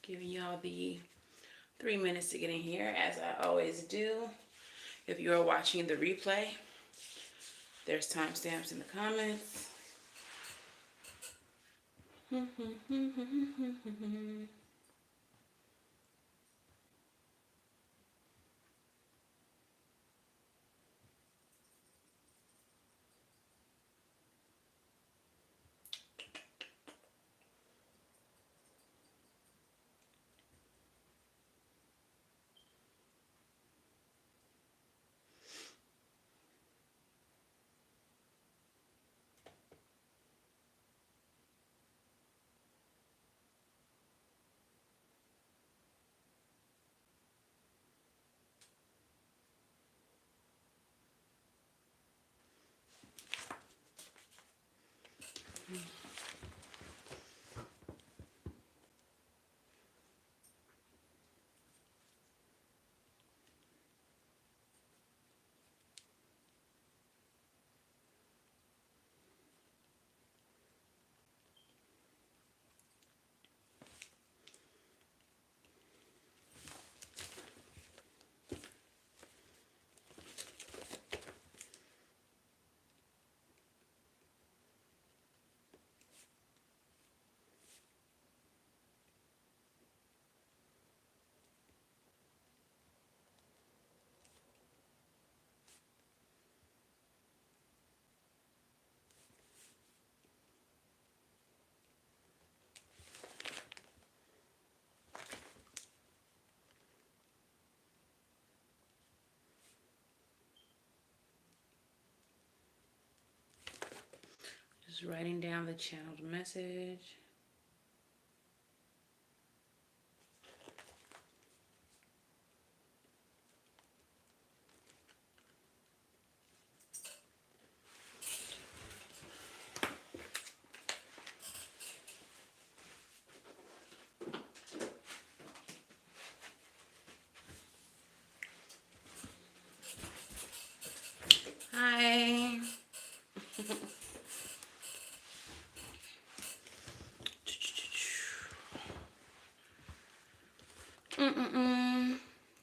Giving y'all the 3 minutes to get in here, as I always do. If you are watching the replay, there's timestamps in the comments. Just writing down the channeled message. Hi.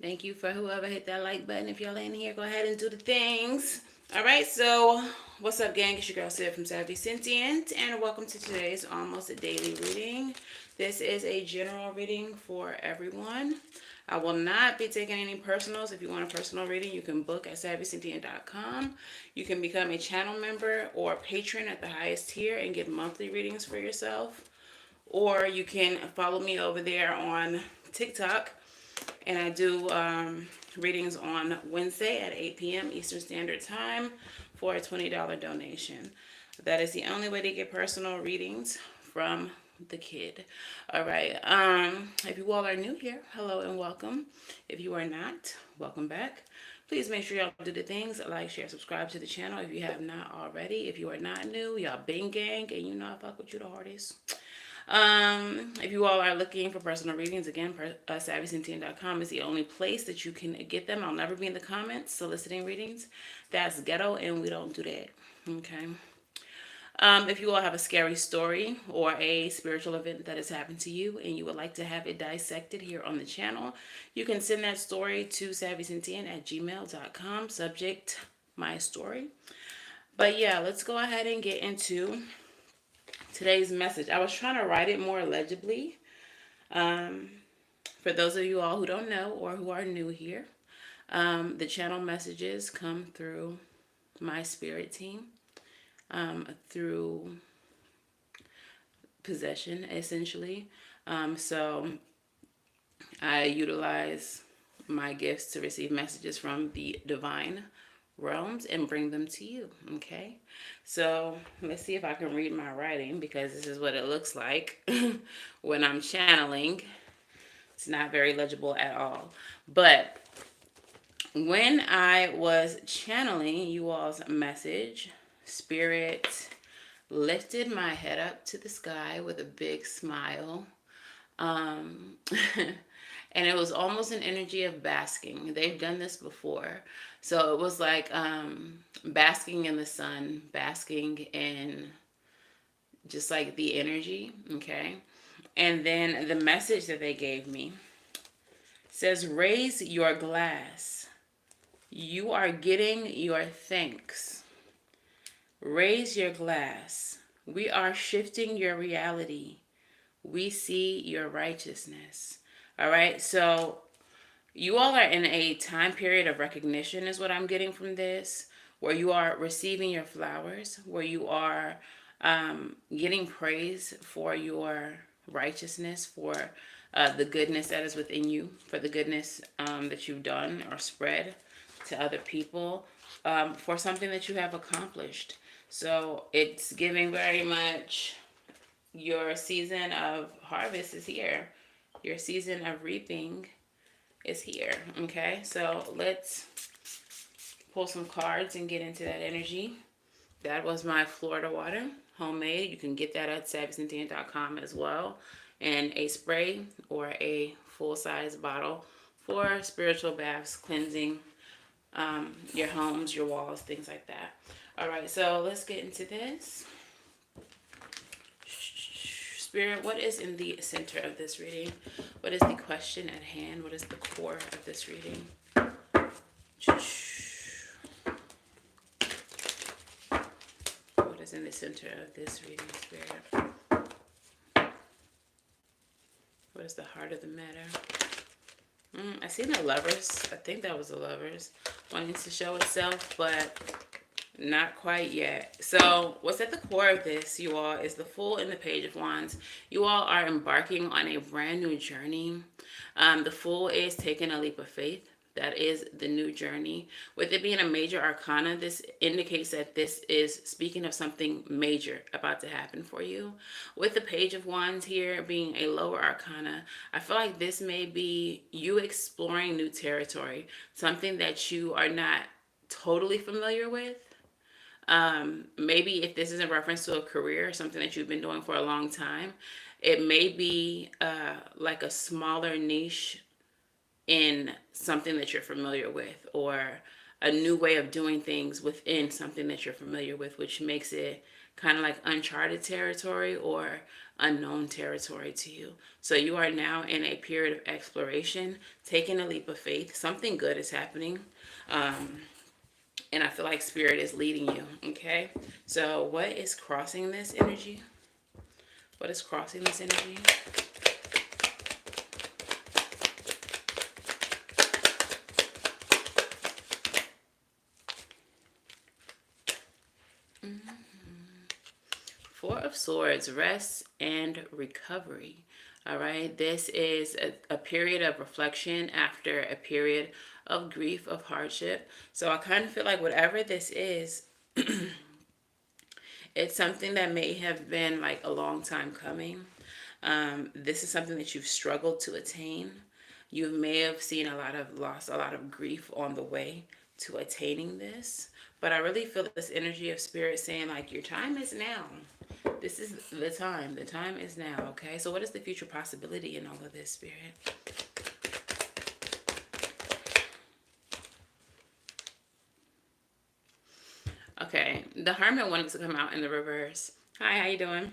Thank you for whoever hit that like button. If y'all in here, go ahead and do the things. All right, so what's up, gang? It's your girl Sid from Savy Sentient, and welcome to today's almost a daily reading. This is a general reading for everyone. I will not be taking any personals. If you want a personal reading, you can book at savvysentient.com. You can become a channel member or patron at the highest tier and get monthly readings for yourself. Or you can follow me over there on TikTok, and I do readings on Wednesday at 8 p.m. Eastern Standard Time for a $20 donation. That is the only way to get personal readings from the kid. All right. If you all are new here, hello and welcome. If you are not, welcome back. Please make sure y'all do the things like, share, subscribe to the channel if you have not already. If you are not new, y'all bing gang, and you know I fuck with you the hardest. If you all are looking for personal readings, again, savvysentient.com is the only place that you can get them. I'll never be in the comments soliciting readings. That's ghetto, and we don't do that. Okay. If you all have a scary story or a spiritual event that has happened to you and you would like to have it dissected here on the channel, you can send that story to savvysentient@gmail.com, subject my story. But yeah, let's go ahead and get into today's message. I was trying to write it more legibly. For those of you all who don't know or who are new here, the channel messages come through my spirit team, through possession, essentially. So I utilize my gifts to receive messages from the divine realms and bring them to you. Okay, so let's see if I can read my writing, because this is what it looks like when I'm channeling. It's not very legible at all, but when I was channeling you all's message, spirit lifted my head up to the sky with a big smile. Um, and it was almost an energy of basking. They've done this before. So it was like basking in the sun, basking in just like the energy, okay? And then the message that they gave me says, raise your glass. You are getting your thanks. Raise your glass. We are shifting your reality. We see your righteousness. All right. So you all are in a time period of recognition, is what I'm getting from this, where you are receiving your flowers, where you are getting praise for your righteousness, for the goodness that is within you, for the goodness that you've done or spread to other people, for something that you have accomplished. So it's giving very much your season of harvest is here. Your season of reaping is here. Okay, so let's pull some cards and get into that energy. That was my Florida water, homemade. You can get that at SavyCynthia.com as well. And a spray or a full-size bottle for spiritual baths, cleansing your homes, your walls, things like that. All right, so let's get into this. Spirit, what is in the center of this reading? What is the question at hand? What is the core of this reading? What is in the center of this reading, Spirit? What is the heart of the matter? I see the Lovers. I think that was the Lovers wanting to show itself, but not quite yet. So what's at the core of this, you all, is the Fool and the Page of Wands. You all are embarking on a brand new journey. The Fool is taking a leap of faith. That is the new journey. With it being a major arcana, this indicates that this is speaking of something major about to happen for you. With the Page of Wands here being a lower arcana, I feel like this may be you exploring new territory, something that you are not totally familiar with. Maybe if this is in reference to a career or something that you've been doing for a long time, it may be like a smaller niche in something that you're familiar with, or a new way of doing things within something that you're familiar with, which makes it kind of like uncharted territory or unknown territory to you. So you are now in a period of exploration, taking a leap of faith. Something good is happening. And I feel like Spirit is leading you, okay? So what is crossing this energy? What is crossing this energy? Four of Swords, rest and recovery. All right, this is a period of reflection after a period of grief, of hardship. So I kind of feel like whatever this is, it's something that may have been like a long time coming. This is something that you've struggled to attain. You may have seen a lot of loss, a lot of grief on the way to attaining this. But I really feel this energy of Spirit saying like your time is now. This is the time. The time is now, okay? So what is the future possibility in all of this, Spirit? Okay, the Hermit wanted to come out in the reverse. Hi, how you doing?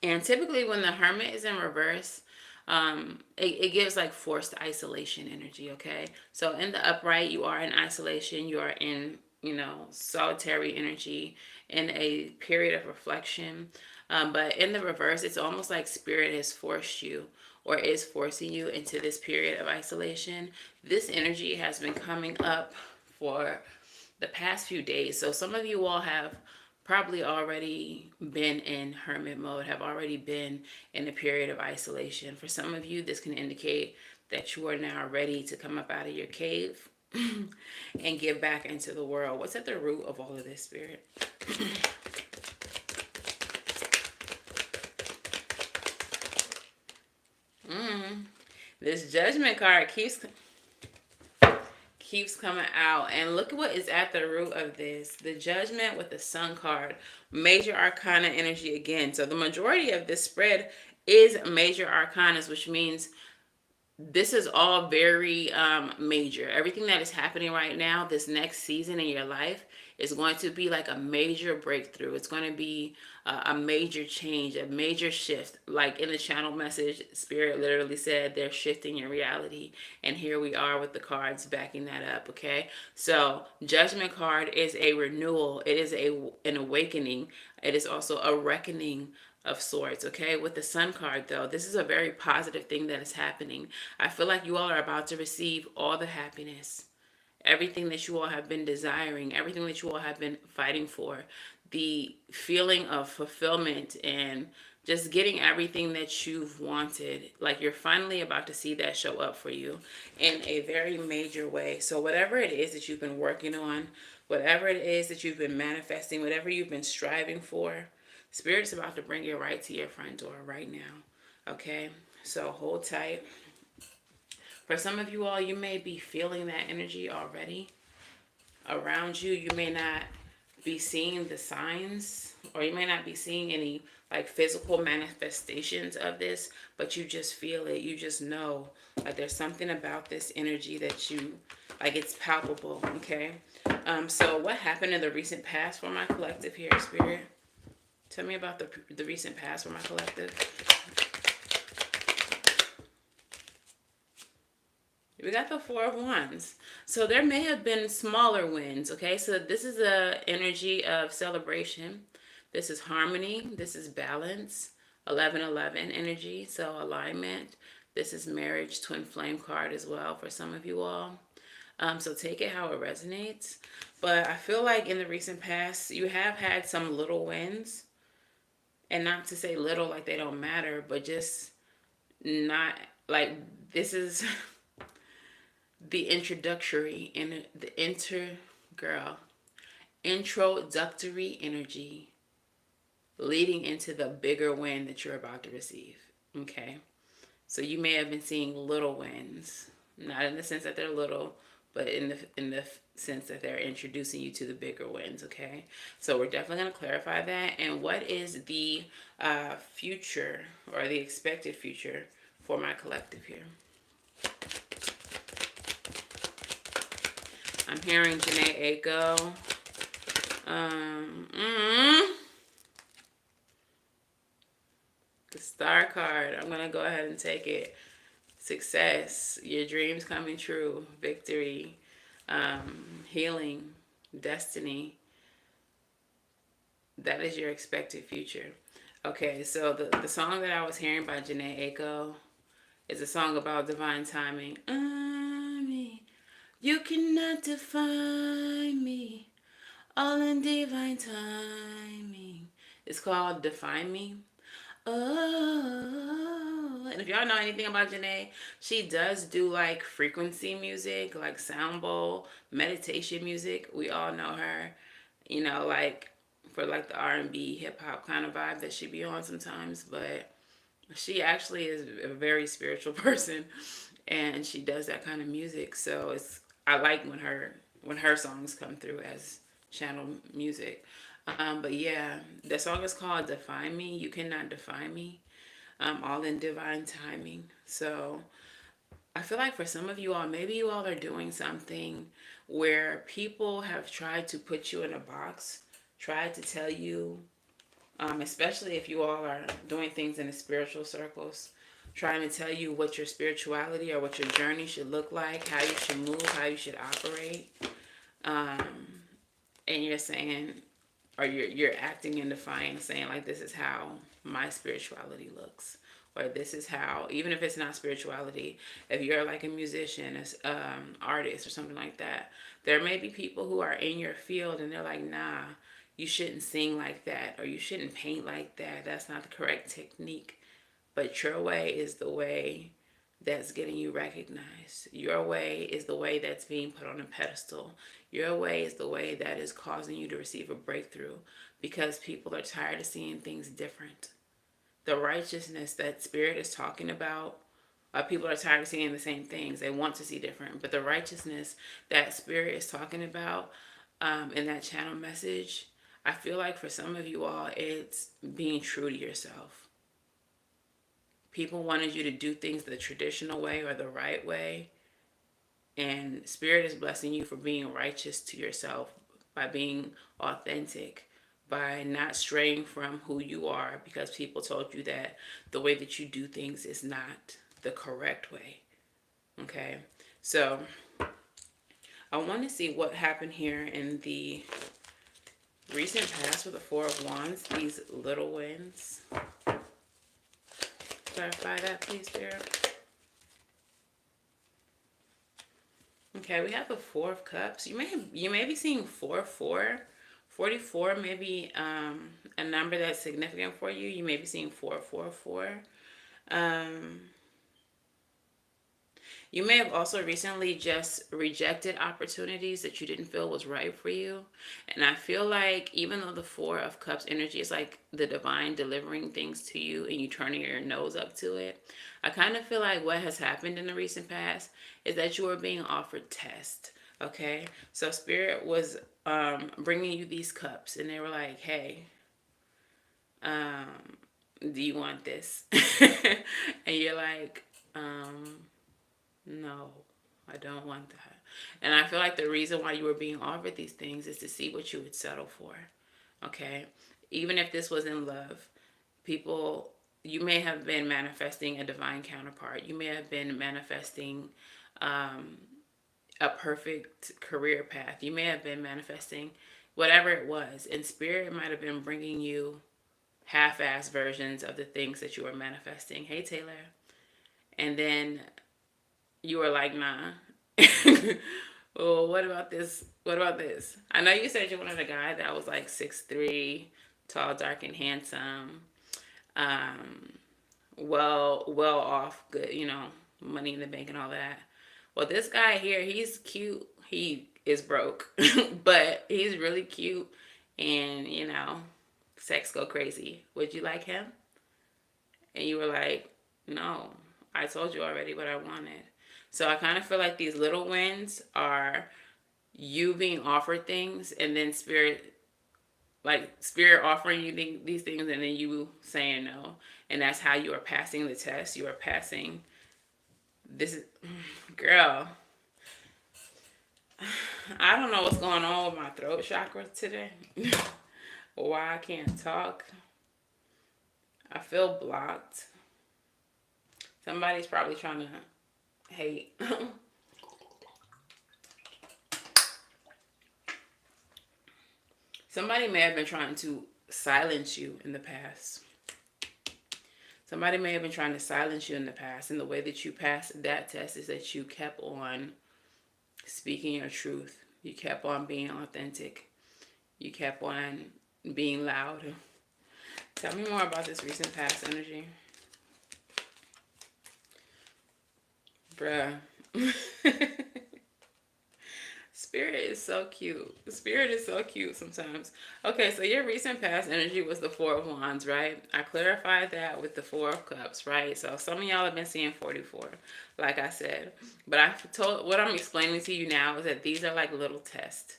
And typically when the Hermit is in reverse, it gives like forced isolation energy, okay? So in the upright, you are in isolation. You are in, solitary energy, in a period of reflection. But in the reverse, it's almost like Spirit has forced you or is forcing you into this period of isolation. This energy has been coming up for the past few days. So some of you all have probably already been in hermit mode, have already been in a period of isolation. For some of you, this can indicate that you are now ready to come up out of your cave and get back into the world. What's at the root of all of this, Spirit? This Judgment card keeps coming out, and look at what is at the root of this. The Judgment with the Sun card, major arcana energy again. So the majority of this spread is major arcanas, which means this is all very major. Everything that is happening right now, this next season in your life, It's going to be like a major breakthrough. It's going to be a major change, a major shift. Like in the channel message, Spirit literally said they're shifting your reality. And here we are with the cards backing that up, okay? So, Judgment card is a renewal. It is an awakening. It is also a reckoning of sorts, okay? With the Sun card, though, this is a very positive thing that is happening. I feel like you all are about to receive all the happiness, everything that you all have been desiring, everything that you all have been fighting for, the feeling of fulfillment and just getting everything that you've wanted. Like you're finally about to see that show up for you in a very major way. So, whatever it is that you've been working on, whatever it is that you've been manifesting, whatever you've been striving for, Spirit's about to bring it right to your front door right now. Okay? So, hold tight. For some of you all, you may be feeling that energy already around you. You may not be seeing the signs, or you may not be seeing any like physical manifestations of this, but you just feel it. You just know like there's something about this energy that you like, it's palpable. Okay. So what happened in the recent past for my collective here, Spirit? Tell me about the recent past for my collective. We got the Four of Wands. So there may have been smaller wins, okay? So this is the energy of celebration. This is harmony. This is balance. 1111 energy, so alignment. This is marriage, twin flame card as well for some of you all. So take it how it resonates. But I feel like in the recent past, you have had some little wins. And not to say little like they don't matter, but just not like this is the introductory and the introductory energy leading into the bigger win that you're about to receive. Okay, so you may have been seeing little wins, not in the sense that they're little, but in the sense that they're introducing you to the bigger wins. Okay, so we're definitely going to clarify that. And what is the future or the expected future for my collective here? I'm hearing Janae Aiko. The Star card. I'm going to go ahead and take it. Success. Your dreams coming true. Victory. Healing. Destiny. That is your expected future. Okay, so the song that I was hearing by Janae Aiko is a song about divine timing. You cannot define me, all in divine timing. It's called Define Me. Oh, and if y'all know anything about Janae, she does do like frequency music, like sound bowl, meditation music. We all know her, you know, like for like the R&B, hip hop kind of vibe that she be on sometimes, but she actually is a very spiritual person and she does that kind of music. So I like when her songs come through as channel music. But yeah, the song is called Define Me. You cannot define me. All in divine timing. So I feel like for some of you all, maybe you all are doing something where people have tried to put you in a box, tried to tell you, especially if you all are doing things in the spiritual circles, trying to tell you what your spirituality or what your journey should look like, how you should move, how you should operate. And you're saying, or you're acting in defiance, saying like, this is how my spirituality looks, or this is how, even if it's not spirituality, if you're like a musician, artist or something like that, there may be people who are in your field and they're like, nah, you shouldn't sing like that, or you shouldn't paint like that. That's not the correct technique. But your way is the way that's getting you recognized. Your way is the way that's being put on a pedestal. Your way is the way that is causing you to receive a breakthrough, because people are tired of seeing things different. The righteousness that Spirit is talking about, people are tired of seeing the same things. They want to see different. But the righteousness that Spirit is talking about in that channel message, I feel like for some of you all, it's being true to yourself. People wanted you to do things the traditional way or the right way. And Spirit is blessing you for being righteous to yourself by being authentic, by not straying from who you are because people told you that the way that you do things is not the correct way. Okay, so I want to see what happened here in the recent past with the Four of Wands, these little wins. Clarify that, please, Spirit. Okay, we have the Four of Cups. You may be seeing 4-4. 44 may be a number that's significant for you. You may be seeing 4-4-4. You may have also recently just rejected opportunities that you didn't feel was right for you. And I feel like even though the Four of Cups energy is like the divine delivering things to you and you turning your nose up to it, I kind of feel like what has happened in the recent past is that you were being offered tests. Okay, so Spirit was bringing you these cups and they were like, hey, do you want this? And you're like, no, I don't want that. And I feel like the reason why you were being offered these things is to see what you would settle for. Okay? Even if this was in love, people, you may have been manifesting a divine counterpart. You may have been manifesting a perfect career path. You may have been manifesting whatever it was. And Spirit might have been bringing you half-ass versions of the things that you were manifesting. Hey, Taylor. And then you were like, nah. Well, what about this? What about this? I know you said you wanted a guy that was like 6'3", tall, dark, and handsome. Well off, good, money in the bank and all that. Well, this guy here, he's cute. He is broke, but he's really cute. And, sex go crazy. Would you like him? And you were like, no, I told you already what I wanted. So I kind of feel like these little wins are you being offered things and then Spirit offering you these things and then you saying no. And that's how you are passing the test. You are passing this. Girl, I don't know what's going on with my throat chakra today. Why I can't talk. I feel blocked. Somebody's probably trying to hate. Somebody may have been trying to silence you in the past. Somebody may have been trying to silence you in the past. And the way that you passed that test is that you kept on speaking your truth. You kept on being authentic. You kept on being loud. Tell me more about this recent past energy. Bruh. Spirit is so cute. Spirit is so cute sometimes. Okay, so your recent past energy was the Four of Wands, right? I clarified that with the Four of Cups, right? So some of y'all have been seeing 44, like I said. But what I'm explaining to you now is that these are like little tests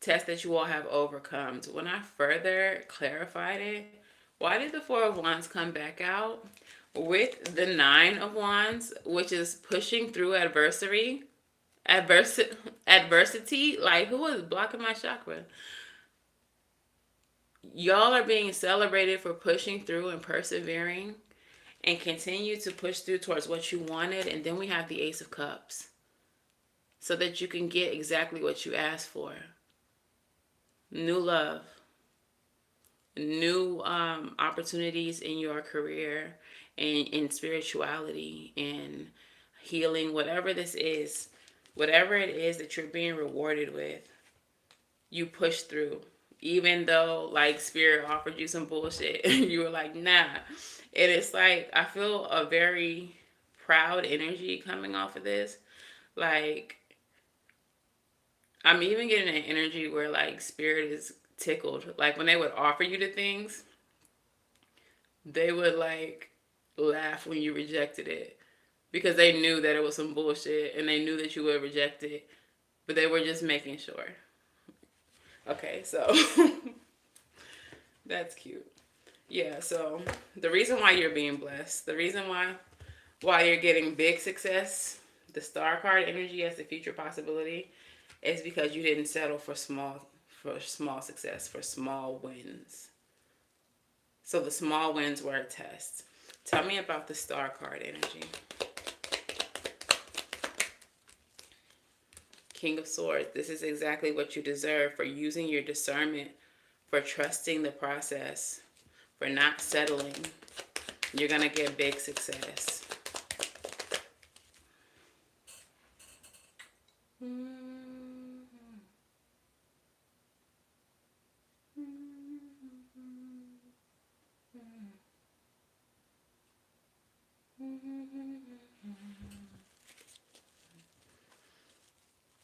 that you all have overcome. When I further clarified it, why did the Four of Wands come back out? With the Nine of Wands, which is pushing through adversity, like who is blocking my chakra? Y'all are being celebrated for pushing through and persevering and continue to push through towards what you wanted. And then we have the Ace of Cups so that you can get exactly what you asked for. New love, new opportunities in your career and in spirituality and healing, whatever this is. Whatever it is that you're being rewarded with, you push through. Even though, like, Spirit offered you some bullshit, you were like, nah. And it's like, I feel a very proud energy coming off of this. Like, I'm even getting an energy where, like, Spirit is tickled. Like, when they would offer you the things, they would, like, laugh when you rejected it. Because they knew that it was some bullshit and they knew that you would reject it. But they were just making sure. Okay, so that's cute. Yeah, so the reason why you're being blessed, the reason why you're getting big success, the Star card energy as the future possibility, is because you didn't settle for for small success, for small wins. So the small wins were a test. Tell me about the star card energy. King of Swords. This is exactly what you deserve for using your discernment, for trusting the process, for not settling. You're going to get big success.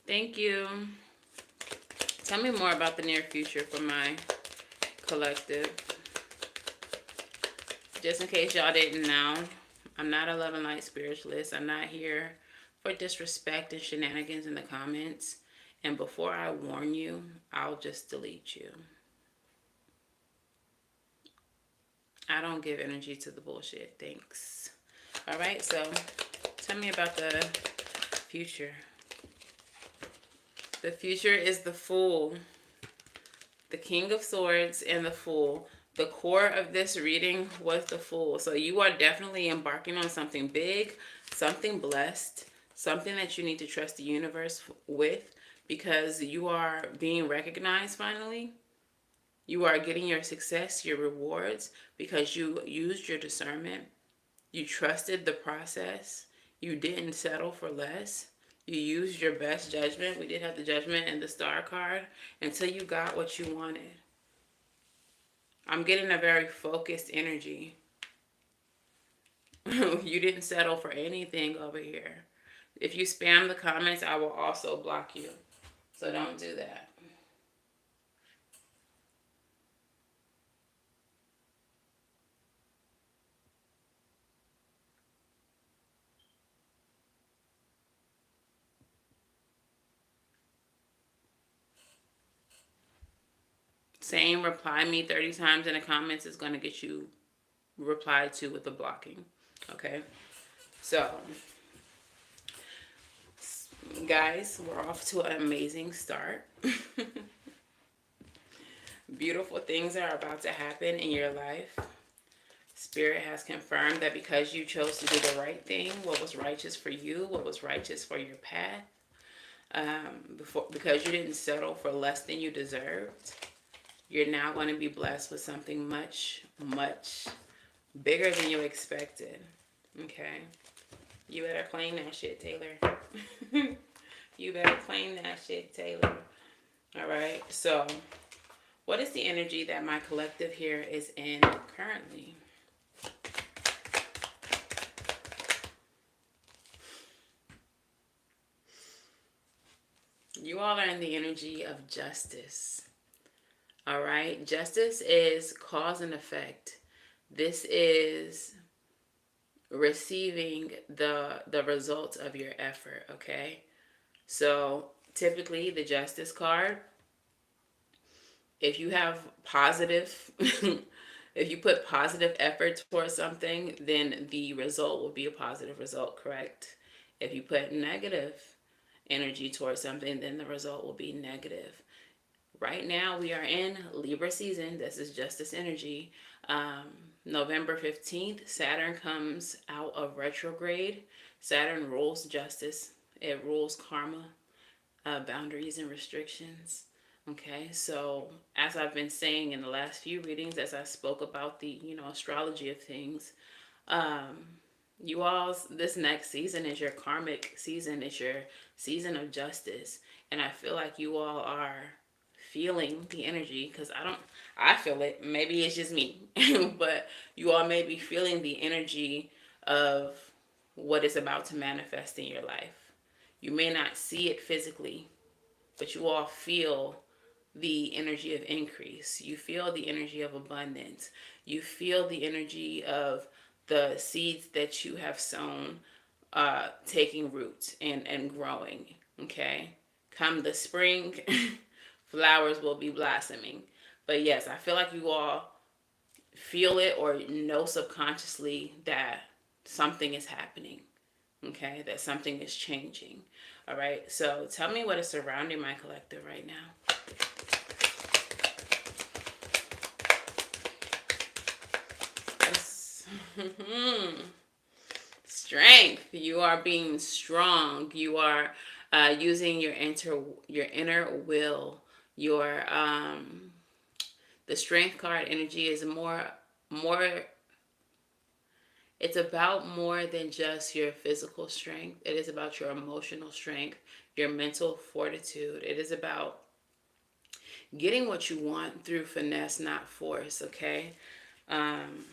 Thank you. Tell me more about the near future for my collective. Just in case y'all didn't know, I'm not a love and light spiritualist. I'm not here for disrespect and shenanigans in the comments. And before I warn you, I'll just delete you. I don't give energy to the bullshit. Thanks. All right, so tell me about the future. The future is the Fool, the King of Swords, and the Fool. The core of this reading was the Fool. So you are definitely embarking on something big, something blessed, something that you need to trust the universe with, because you are being recognized finally. You are getting your success, your rewards, because you used your discernment. You trusted the process. You didn't settle for less. You used your best judgment. We did have the Judgment and the Star card until you got what you wanted. I'm getting a very focused energy. You didn't settle for anything over here. If you spam the comments, I will also block you. So don't do that. Saying reply me 30 times in the comments is going to get you replied to with the blocking. Okay? So, guys, we're off to an amazing start. Beautiful things are about to happen in your life. Spirit has confirmed that because you chose to do the right thing, what was righteous for you, what was righteous for your path, because you didn't settle for less than you deserved, you're now going to be blessed with something much, much bigger than you expected. Okay? You better claim that shit, Taylor. You better claim that shit, Taylor. All right? So, what is the energy that my collective here is in currently? You all are in the energy of justice. All right? Justice is cause and effect. This is receiving the results of your effort, okay? So, typically, the Justice card, if you have positive, if you put positive effort towards something, then the result will be a positive result, correct? If you put negative energy towards something, then the result will be negative. Right now, we are in Libra season. This is justice energy. November 15th, Saturn comes out of retrograde. Saturn rules justice. It rules karma, boundaries, and restrictions. Okay, so as I've been saying in the last few readings, as I spoke about the, astrology of things, you all, this next season is your karmic season. It's your season of justice. And I feel like you all are feeling the energy, because I feel it. Maybe it's just me. But you all may be feeling the energy of what is about to manifest in your life. You may not see it physically, but you all feel the energy of increase. You feel the energy of abundance. You feel the energy of the seeds that you have sown taking root and growing. Okay? Come the spring, flowers will be blossoming. But yes, I feel like you all feel it or know subconsciously that something is happening. Okay? That something is changing. All right? So tell me what is surrounding my collective right now. Strength. You are being strong. You are using your inner will. Your the strength card energy is more. It's about more than just your physical strength. It is about your emotional strength, your mental fortitude. It is about getting what you want through finesse, not force. Okay. Um,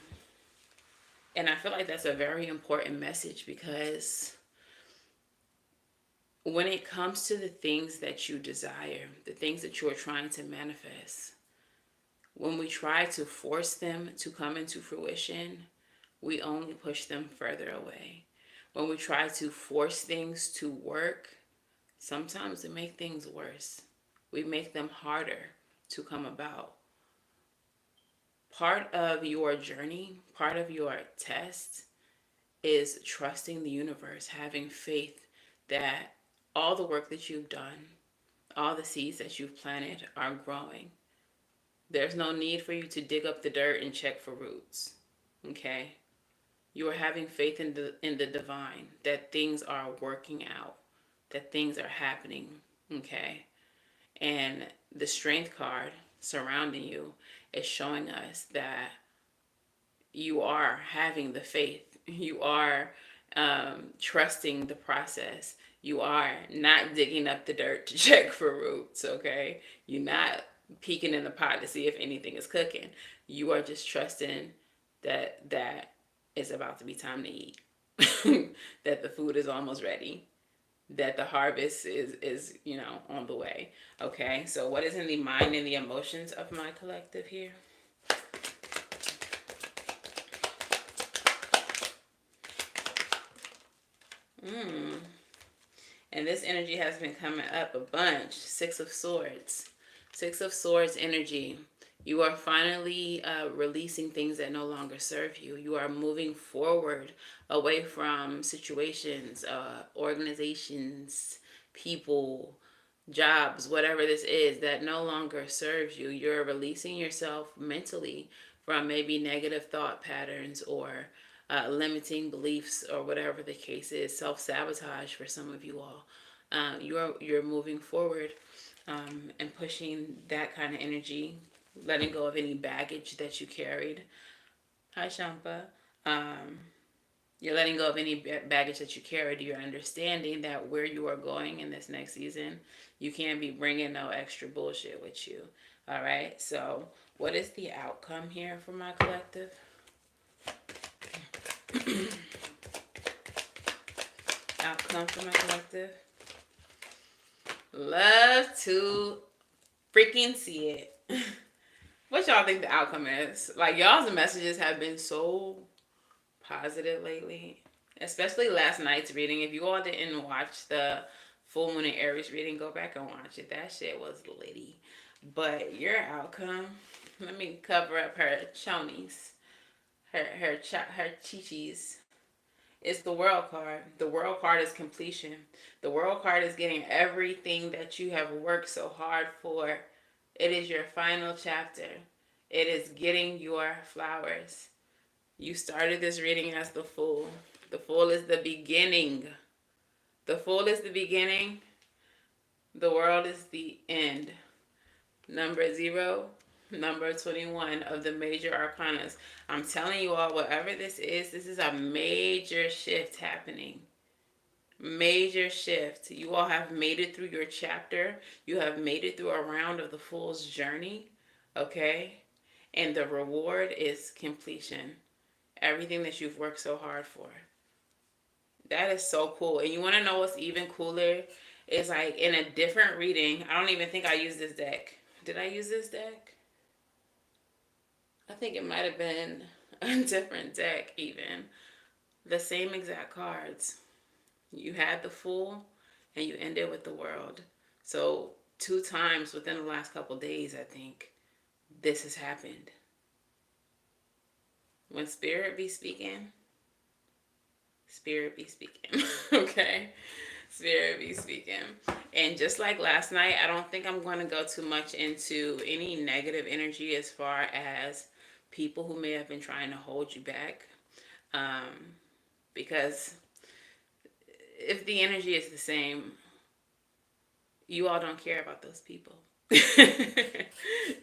and I feel like that's a very important message because when it comes to the things that you desire, the things that you are trying to manifest, when we try to force them to come into fruition, we only push them further away. When we try to force things to work, sometimes we make things worse. We make them harder to come about. Part of your journey, part of your test is trusting the universe, having faith that all the work that you've done, all the seeds that you've planted are growing. There's no need for you to dig up the dirt and check for roots. Okay? You are having faith in the divine, that things are working out, that things are happening. Okay? And the strength card surrounding you is showing us that you are having the faith. You are trusting the process. You are not digging up the dirt to check for roots, okay? You're not peeking in the pot to see if anything is cooking. You are just trusting that it's about to be time to eat. That the food is almost ready. That the harvest is on the way. Okay, so what is in the mind and the emotions of my collective here? And this energy has been coming up a bunch. Six of Swords. Six of Swords energy. You are finally releasing things that no longer serve you. You are moving forward away from situations, organizations, people, jobs, whatever this is that no longer serves you. You're releasing yourself mentally from maybe negative thought patterns or limiting beliefs or whatever the case is, self-sabotage for some of you all. You're moving forward and pushing that kind of energy, letting go of any baggage that you carried. Hi, Shampa. Um, you're letting go of any baggage that you carried. You're understanding that where you are going in this next season, you can't be bringing no extra bullshit with you. All right. So, what is the outcome here for my collective? Outcome for my collective? Love to freaking see it. What y'all think the outcome is? Like, y'all's messages have been so positive lately, especially last night's reading. If you all didn't watch the full moon and Aries reading, go back and watch it. That shit was litty. But your outcome, let me cover up her chonies, her chichis. It's the world card. The world card is completion. The world card is getting everything that you have worked so hard for. It is your final chapter. It is getting your flowers. You started this reading as the Fool. The Fool is the beginning. The Fool is the beginning. The world is the end. Number 0, number 21 of the major arcanas. I'm telling you all, whatever this is a major shift happening. Major shift. You all have made it through your chapter. You have made it through a round of the Fool's journey. Okay? And the reward is completion. Everything that you've worked so hard for. That is so cool. And you want to know what's even cooler? Is like in a different reading. I don't even think I used this deck. Did I use this deck? I think it might have been a different deck even. The same exact cards. You had the Fool and you ended with the World. So 2 times within the last couple days, I think, this has happened. When Spirit be speaking, Spirit be speaking. Okay? Spirit be speaking. And just like last night, I don't think I'm going to go too much into any negative energy as far as people who may have been trying to hold you back. Um, because if the energy is the same, you all don't care about those people.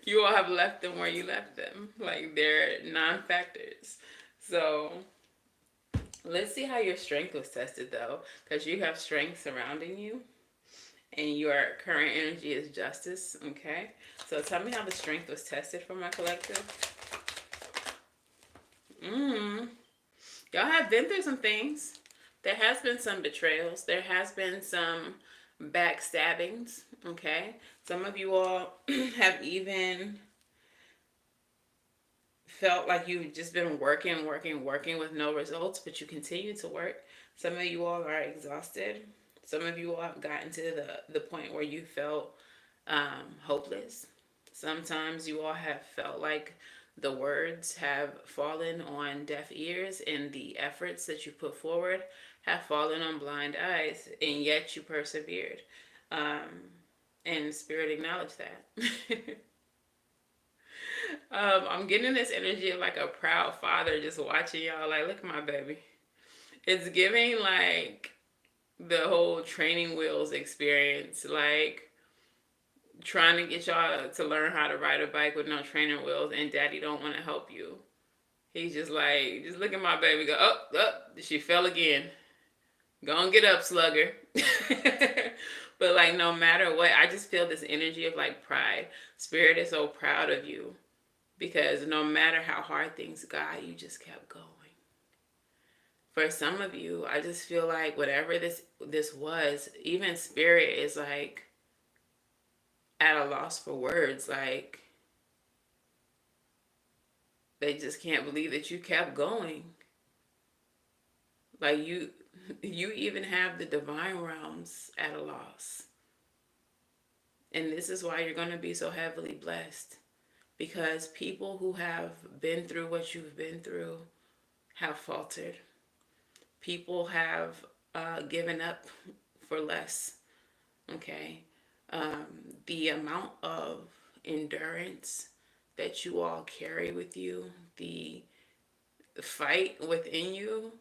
You all have left them where you left them. Like, they're non-factors. So let's see how your strength was tested, though, because you have strength surrounding you, and your current energy is justice. Okay, so tell me how the strength was tested for my collective. Y'all have been through some things. There has been some betrayals. There has been some backstabbings. Okay, some of you all have even felt like you've just been working with no results, but you continue to work. Some of you all are exhausted. Some of you all have gotten to the point where you felt hopeless. Sometimes you all have felt like the words have fallen on deaf ears, and the efforts that you put forward have fallen on blind eyes, and yet you persevered. And Spirit acknowledged that. I'm getting this energy of like a proud father just watching y'all. Like, look at my baby. It's giving like the whole training wheels experience. Like, trying to get y'all to learn how to ride a bike with no training wheels, and daddy don't want to help you. He's just like, just look at my baby. Go, up. She fell again. Go and get up, slugger. But like, no matter what, I just feel this energy of like pride. Spirit is so proud of you. Because no matter how hard things got, you just kept going. For some of you, I just feel like whatever this was, even Spirit is like at a loss for words. Like, they just can't believe that you kept going. Like, you even have the divine realms at a loss. And this is why you're going to be so heavily blessed. Because people who have been through what you've been through have faltered. People have given up for less. Okay? The amount of endurance that you all carry with you, the fight within you,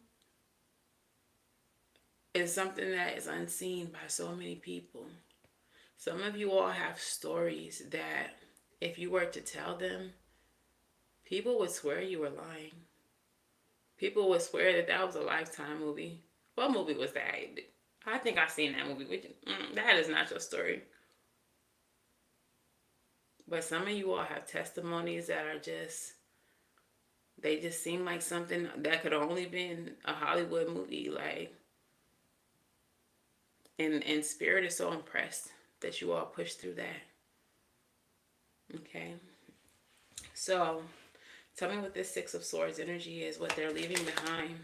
is something that is unseen by so many people. Some of you all have stories that if you were to tell them, people would swear you were lying. People would swear that that was a Lifetime movie. What movie was that? I think I've seen that movie. That is not your story. But some of you all have testimonies that are just, they just seem like something that could only been a Hollywood movie. Like, and Spirit is so impressed that you all pushed through that. Okay. So, tell me what this Six of Swords energy is, what they're leaving behind.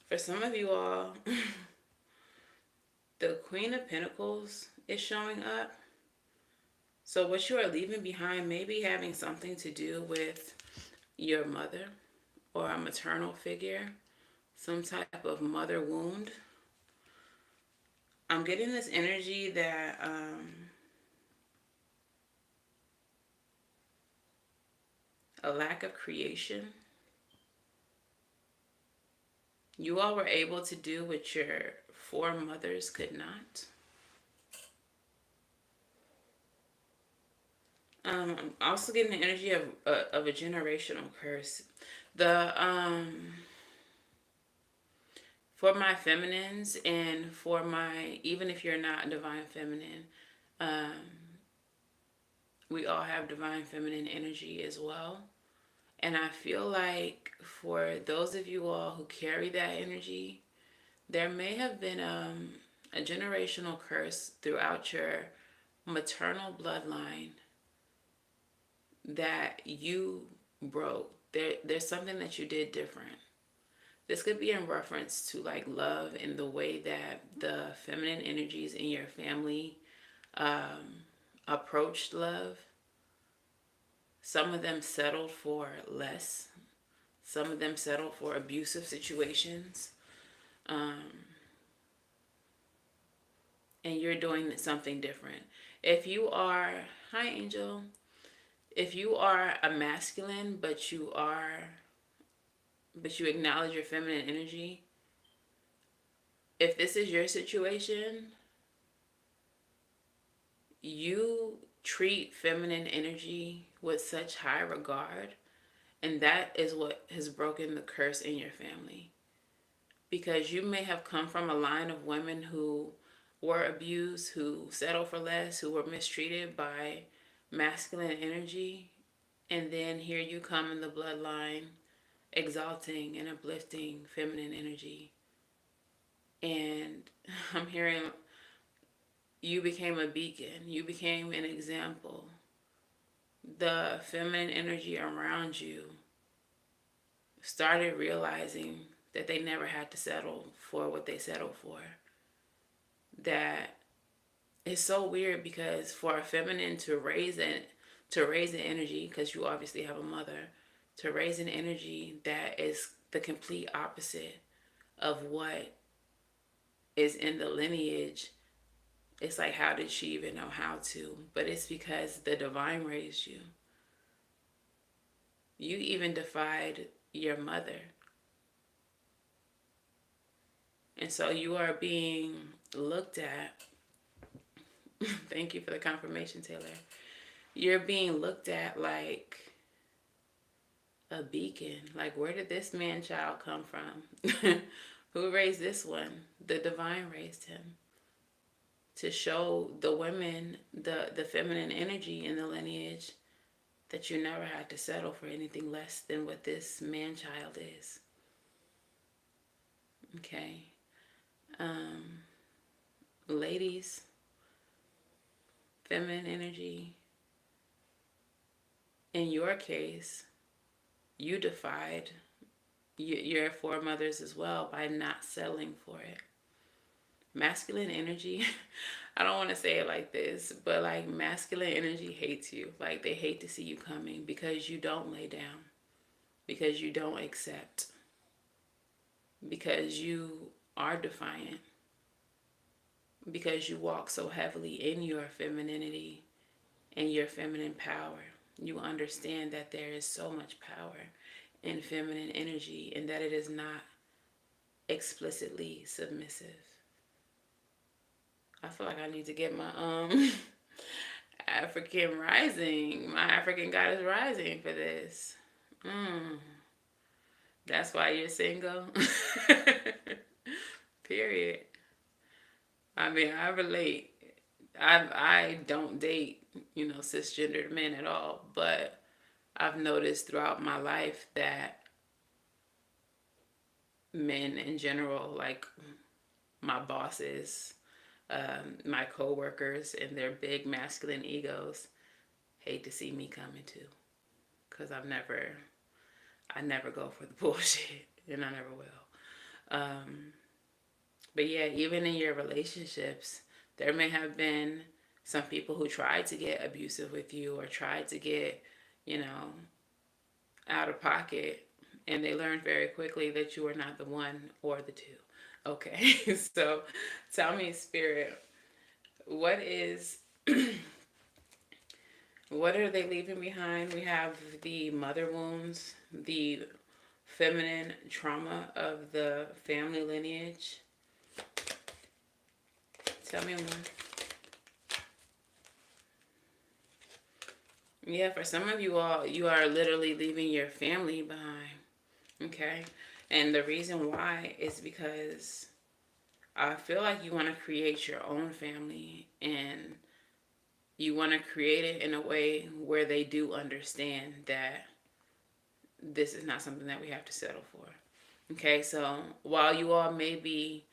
For some of you all, the Queen of Pentacles is showing up. So what you are leaving behind may be having something to do with your mother or a maternal figure, some type of mother wound. I'm getting this energy that a lack of creation. You all were able to do what your foremothers could not. I'm also getting the energy of a generational curse. For my feminines and for my, even if you're not divine feminine, we all have divine feminine energy as well. And I feel like for those of you all who carry that energy, there may have been a generational curse throughout your maternal bloodline that you broke. There's something that you did different. This could be in reference to like love and the way that the feminine energies in your family approached love. Some of them settled for less. Some of them settled for abusive situations. And you're doing something different. If you are, hi Angel, if you are a masculine, but you are but you acknowledge your feminine energy. If this is your situation, you treat feminine energy with such high regard, and that is what has broken the curse in your family. Because you may have come from a line of women who were abused, who settled for less, who were mistreated by masculine energy, and then here you come in the bloodline exalting and uplifting feminine energy. And I'm hearing you became a beacon, you became an example. The feminine energy around you started realizing that they never had to settle for what they settled for. That is so weird, because for a feminine to raise an energy, because you obviously have a mother, to raise an energy that is the complete opposite of what is in the lineage, it's like, how did she even know how to? But it's because the divine raised you. You even defied your mother. And so you are being looked at. Thank you for the confirmation, Taylor. You're being looked at like a beacon. Like, where did this man child come from? Who raised this one? The divine raised him. To show the women the feminine energy in the lineage, that you never had to settle for anything less than what this man child is. Okay. Ladies, feminine energy, in your case, you defied your foremothers as well by not settling for it. Masculine energy, I don't want to say it like this, but like, masculine energy hates you. Like, they hate to see you coming, because you don't lay down, because you don't accept, because you are defiant, because you walk so heavily in your femininity and your feminine power. You understand that there is so much power in feminine energy, and that it is not explicitly submissive. I feel like I need to get my African rising, my African goddess rising for this. That's why you're single. Period. I mean, I relate. I don't date, cisgendered men at all, but I've noticed throughout my life that men in general, like my bosses, my coworkers, and their big masculine egos, hate to see me coming too, because I never go for the bullshit, and I never will. But yeah, even in your relationships, there may have been some people who tried to get abusive with you, or tried to get, out of pocket, and they learned very quickly that you were not the one or the two. Okay, so tell me, Spirit, what is what are they leaving behind? We have the mother wounds, the feminine trauma of the family lineage. Tell me more. Yeah, for some of you all, you are literally leaving your family behind. Okay? And the reason why is because I feel like you want to create your own family, and you want to create it in a way where they do understand that this is not something that we have to settle for. Okay, so while you all may be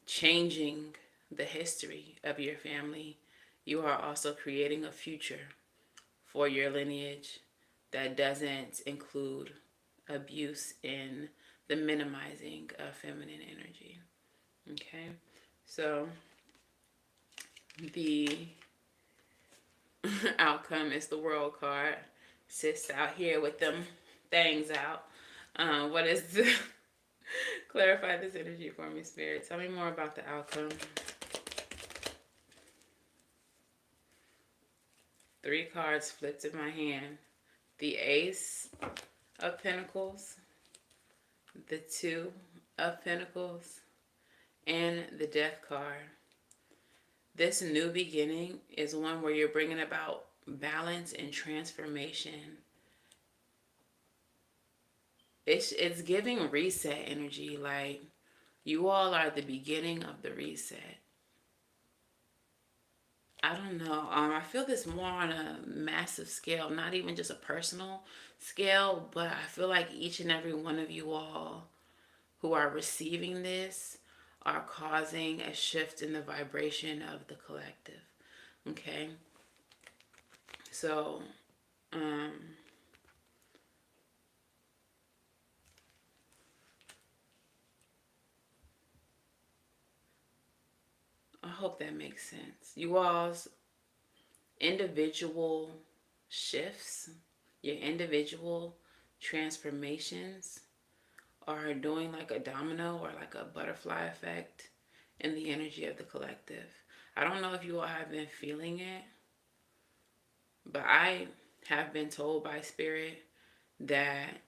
changing the history of your family, you are also creating a future for your lineage that doesn't include abuse and the minimizing of feminine energy. Okay, so the outcome is the World card. Sis out here with them things out. What is the... Clarify this energy for me, Spirit. Tell me more about the outcome. 3 cards flipped in my hand. The Ace of Pentacles, the Two of Pentacles and the Death card. This new beginning is one where you're bringing about balance and transformation. It's giving reset energy. Like, you all are the beginning of the reset. I don't know. I feel this more on a massive scale, not even just a personal scale, but I feel like each and every one of you all who are receiving this are causing a shift in the vibration of the collective. Okay? So, I hope that makes sense. You all's individual shifts, your individual transformations are doing like a domino or like a butterfly effect in the energy of the collective. I don't know if you all have been feeling it, but I have been told by Spirit that,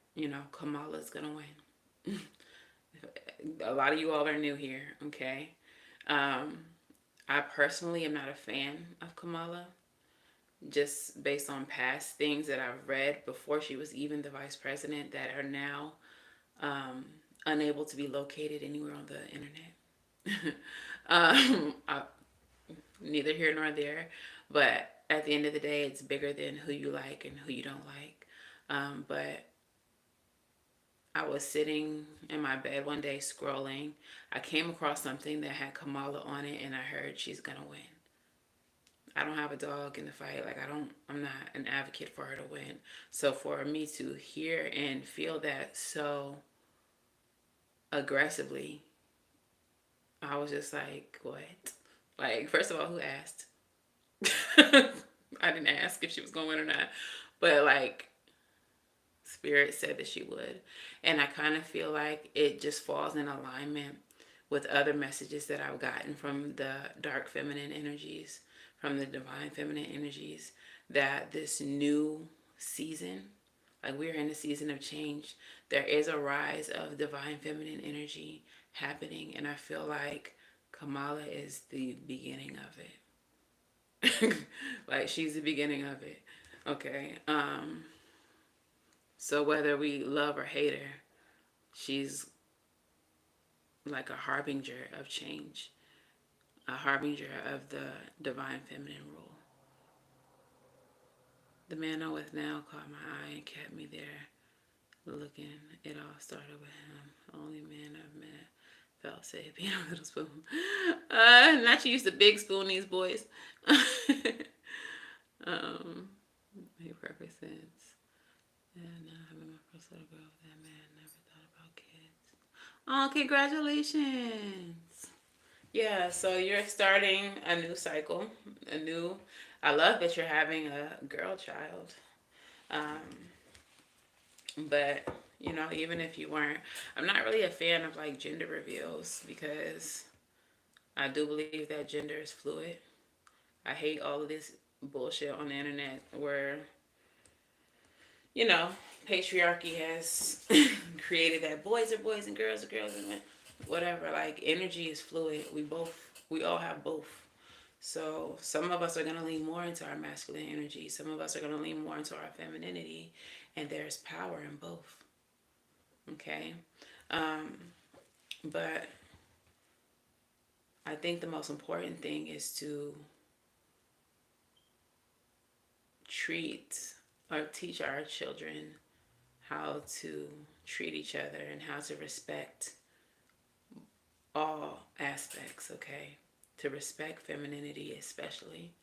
Kamala's gonna win. A lot of you all are new here, okay? I personally am not a fan of Kamala, just based on past things that I've read before she was even the vice president that are now unable to be located anywhere on the internet. Neither here nor there, but at the end of the day, it's bigger than who you like and who you don't like. But I was sitting in my bed one day scrolling. I came across something that had Kamala on it, and I heard she's gonna win. I don't have a dog in the fight. Like, I'm not an advocate for her to win. So for me to hear and feel that so aggressively, I was just like, what? Like, first of all, who asked? I didn't ask if she was going to win or not. But, like, Spirit said that she would. And I kind of feel like it just falls in alignment with other messages that I've gotten from the dark feminine energies, from the divine feminine energies, that this new season, like, we're in a season of change. There is a rise of divine feminine energy happening, and I feel like Kamala is the beginning of it. Like, she's the beginning of it. Okay. So whether we love or hate her, she's like a harbinger of change, a harbinger of the divine feminine rule. The man I'm with now caught my eye and kept me there looking. It all started with him. Only man I've met felt safe being a little spoon. Not you used to big spoon these boys. He represents. And now having my first little girl with that man, never thought about kids. Oh, congratulations. Yeah, so you're starting a new cycle, I love that you're having a girl child. But, even if you weren't, I'm not really a fan of like gender reveals, because I do believe that gender is fluid. I hate all of this bullshit on the internet where, patriarchy has created that boys are boys and girls are girls and whatever. Like, energy is fluid. We all have both. So some of us are going to lean more into our masculine energy. Some of us are going to lean more into our femininity. And there's power in both. Okay? But I think the most important thing is to treat or teach our children how to treat each other and how to respect all aspects, okay? To respect femininity especially,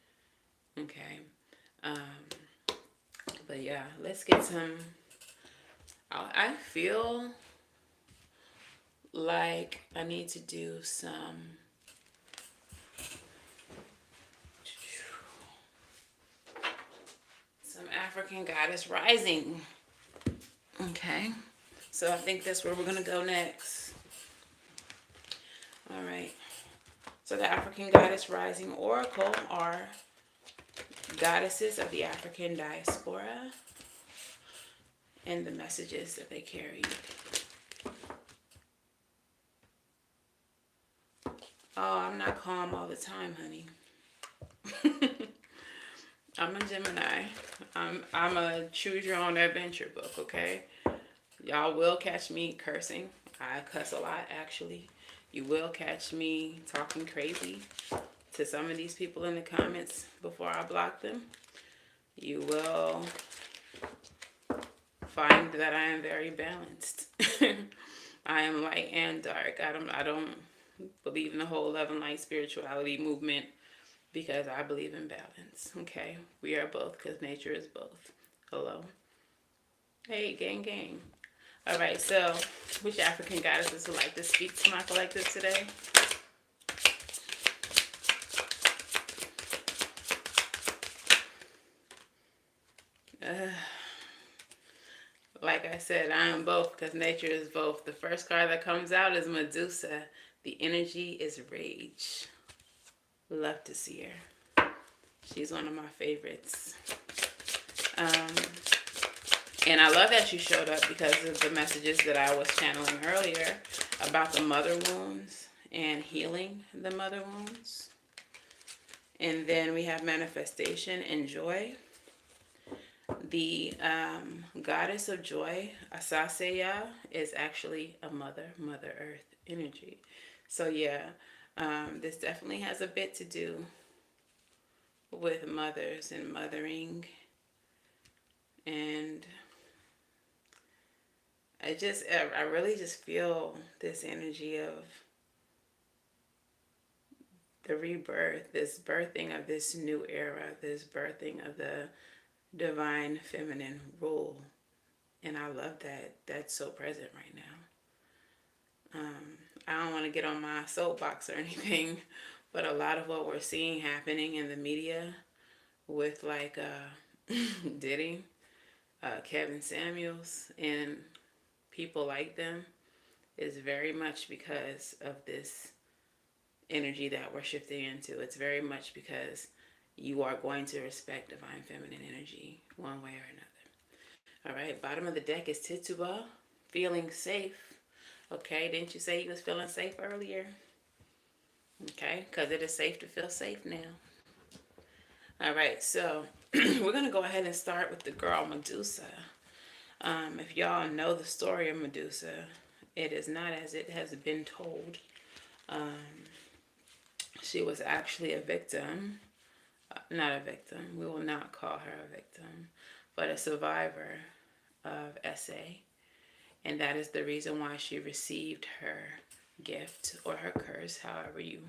okay? But yeah, let's get some. I feel like I need to do some African Goddess Rising. Okay, so I think that's where we're gonna go next. All right. So the African Goddess Rising Oracle are goddesses of the African diaspora and the messages that they carry. Oh, I'm not calm all the time, honey. I'm a Gemini. I'm a choose your own adventure book, okay? Y'all will catch me cursing. I cuss a lot, actually. You will catch me talking crazy to some of these people in the comments before I block them. You will find that I am very balanced. I am light and dark. I don't believe in the whole love and light spirituality movement because I believe in balance. Okay? We are both because nature is both. Hello? Hey, gang, gang. All right, so which African goddesses would like to speak to my collective today? Uh, like I said, I am both because nature is both. The first card that comes out is Medusa. The energy is rage. Love to see her. She's one of my favorites. Um, and I love that you showed up because of the messages that I was channeling earlier about the mother wounds and healing the mother wounds. And then we have manifestation and joy. The goddess of joy, Asaseya, is actually a Mother Earth energy. So yeah, this definitely has a bit to do with mothers and mothering. And I really just feel this energy of the rebirth, this birthing of this new era, this birthing of the divine feminine rule. And I love that that's so present right now. I don't want to get on my soapbox or anything, but a lot of what we're seeing happening in the media with like Diddy, Kevin Samuels, and people like them is very much because of this energy that we're shifting into. It's very much because you are going to respect divine feminine energy one way or another. All right, bottom of the deck is Tituba, feeling safe. Okay, didn't you say you was feeling safe earlier? Okay, because it is safe to feel safe now. All right, so we're going to go ahead and start with the girl Medusa. If y'all know the story of Medusa, it is not as it has been told. She was actually a victim, not a victim, we will not call her a victim, but a survivor of SA. And that is the reason why she received her gift or her curse, however you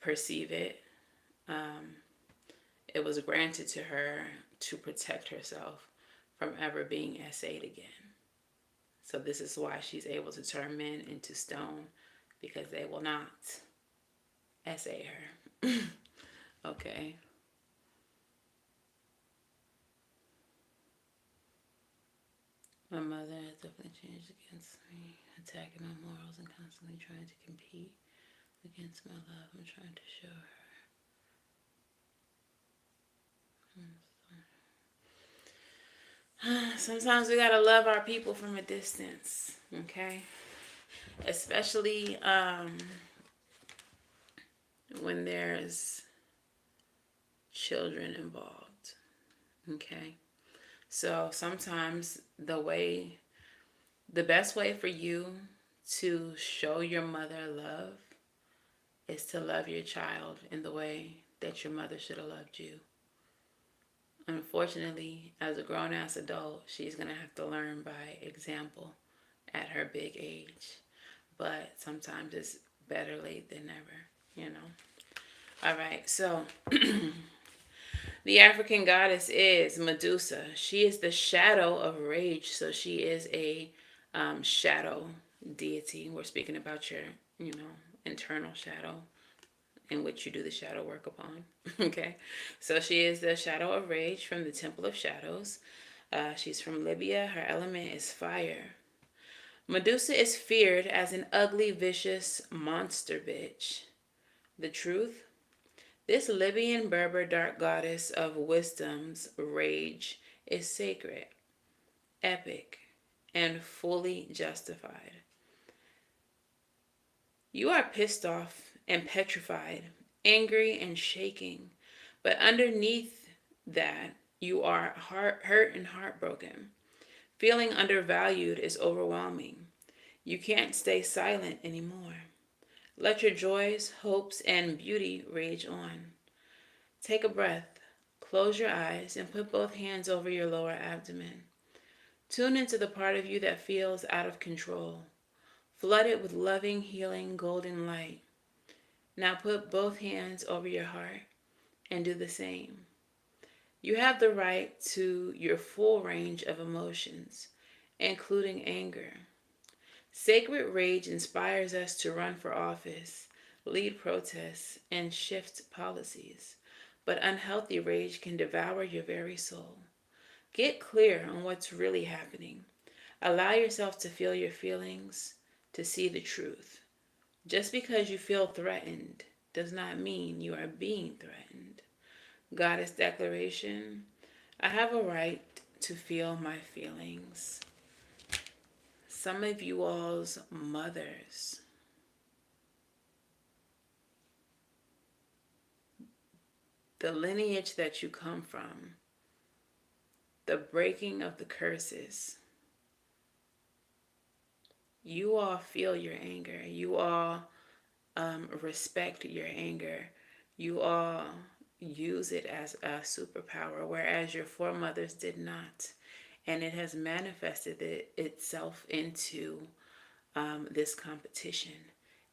perceive it. It was granted to her to protect herself from ever being SA'd again. So this is why she's able to turn men into stone, because they will not SA her. Okay. My mother has definitely changed against me, attacking my morals and constantly trying to compete against my love. I'm trying to show her. Sometimes we gotta love our people from a distance, okay? Especially when there's children involved, okay? So sometimes the best way for you to show your mother love is to love your child in the way that your mother should have loved you. Unfortunately, as a grown-ass adult, she's going to have to learn by example at her big age. But sometimes it's better late than never, you know. All right, so the African goddess is Medusa. She is the shadow of rage, so she is a shadow deity. We're speaking about your, internal shadow in which you do the shadow work upon. Okay, so she is the shadow of rage from the Temple of Shadows. She's from Libya. Her element is fire. Medusa is feared as an ugly, vicious monster bitch. The truth? This Libyan Berber dark goddess of wisdom's rage is sacred, epic, and fully justified. You are pissed off and petrified, angry and shaking. But underneath that, you are hurt and heartbroken. Feeling undervalued is overwhelming. You can't stay silent anymore. Let your joys, hopes, and beauty rage on. Take a breath, close your eyes, and put both hands over your lower abdomen. Tune into the part of you that feels out of control. Flood it with loving, healing, golden light. Now put both hands over your heart and do the same. You have the right to your full range of emotions, including anger. Sacred rage inspires us to run for office, lead protests, and shift policies. But unhealthy rage can devour your very soul. Get clear on what's really happening. Allow yourself to feel your feelings, to see the truth. Just because you feel threatened does not mean you are being threatened. Goddess declaration: I have a right to feel my feelings. Some of you all's mothers, the lineage that you come from, the breaking of the curses, you all feel your anger. You all respect your anger. You all use it as a superpower, whereas your foremothers did not. And it has manifested itself into this competition.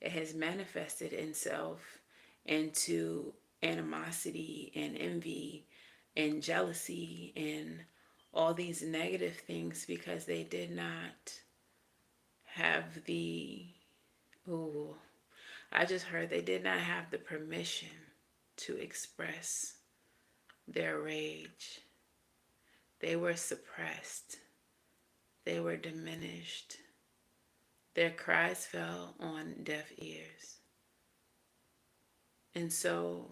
It has manifested itself into animosity and envy and jealousy and all these negative things because they did not have I just heard they did not have the permission to express their rage. They were suppressed. They were diminished. Their cries fell on deaf ears. And so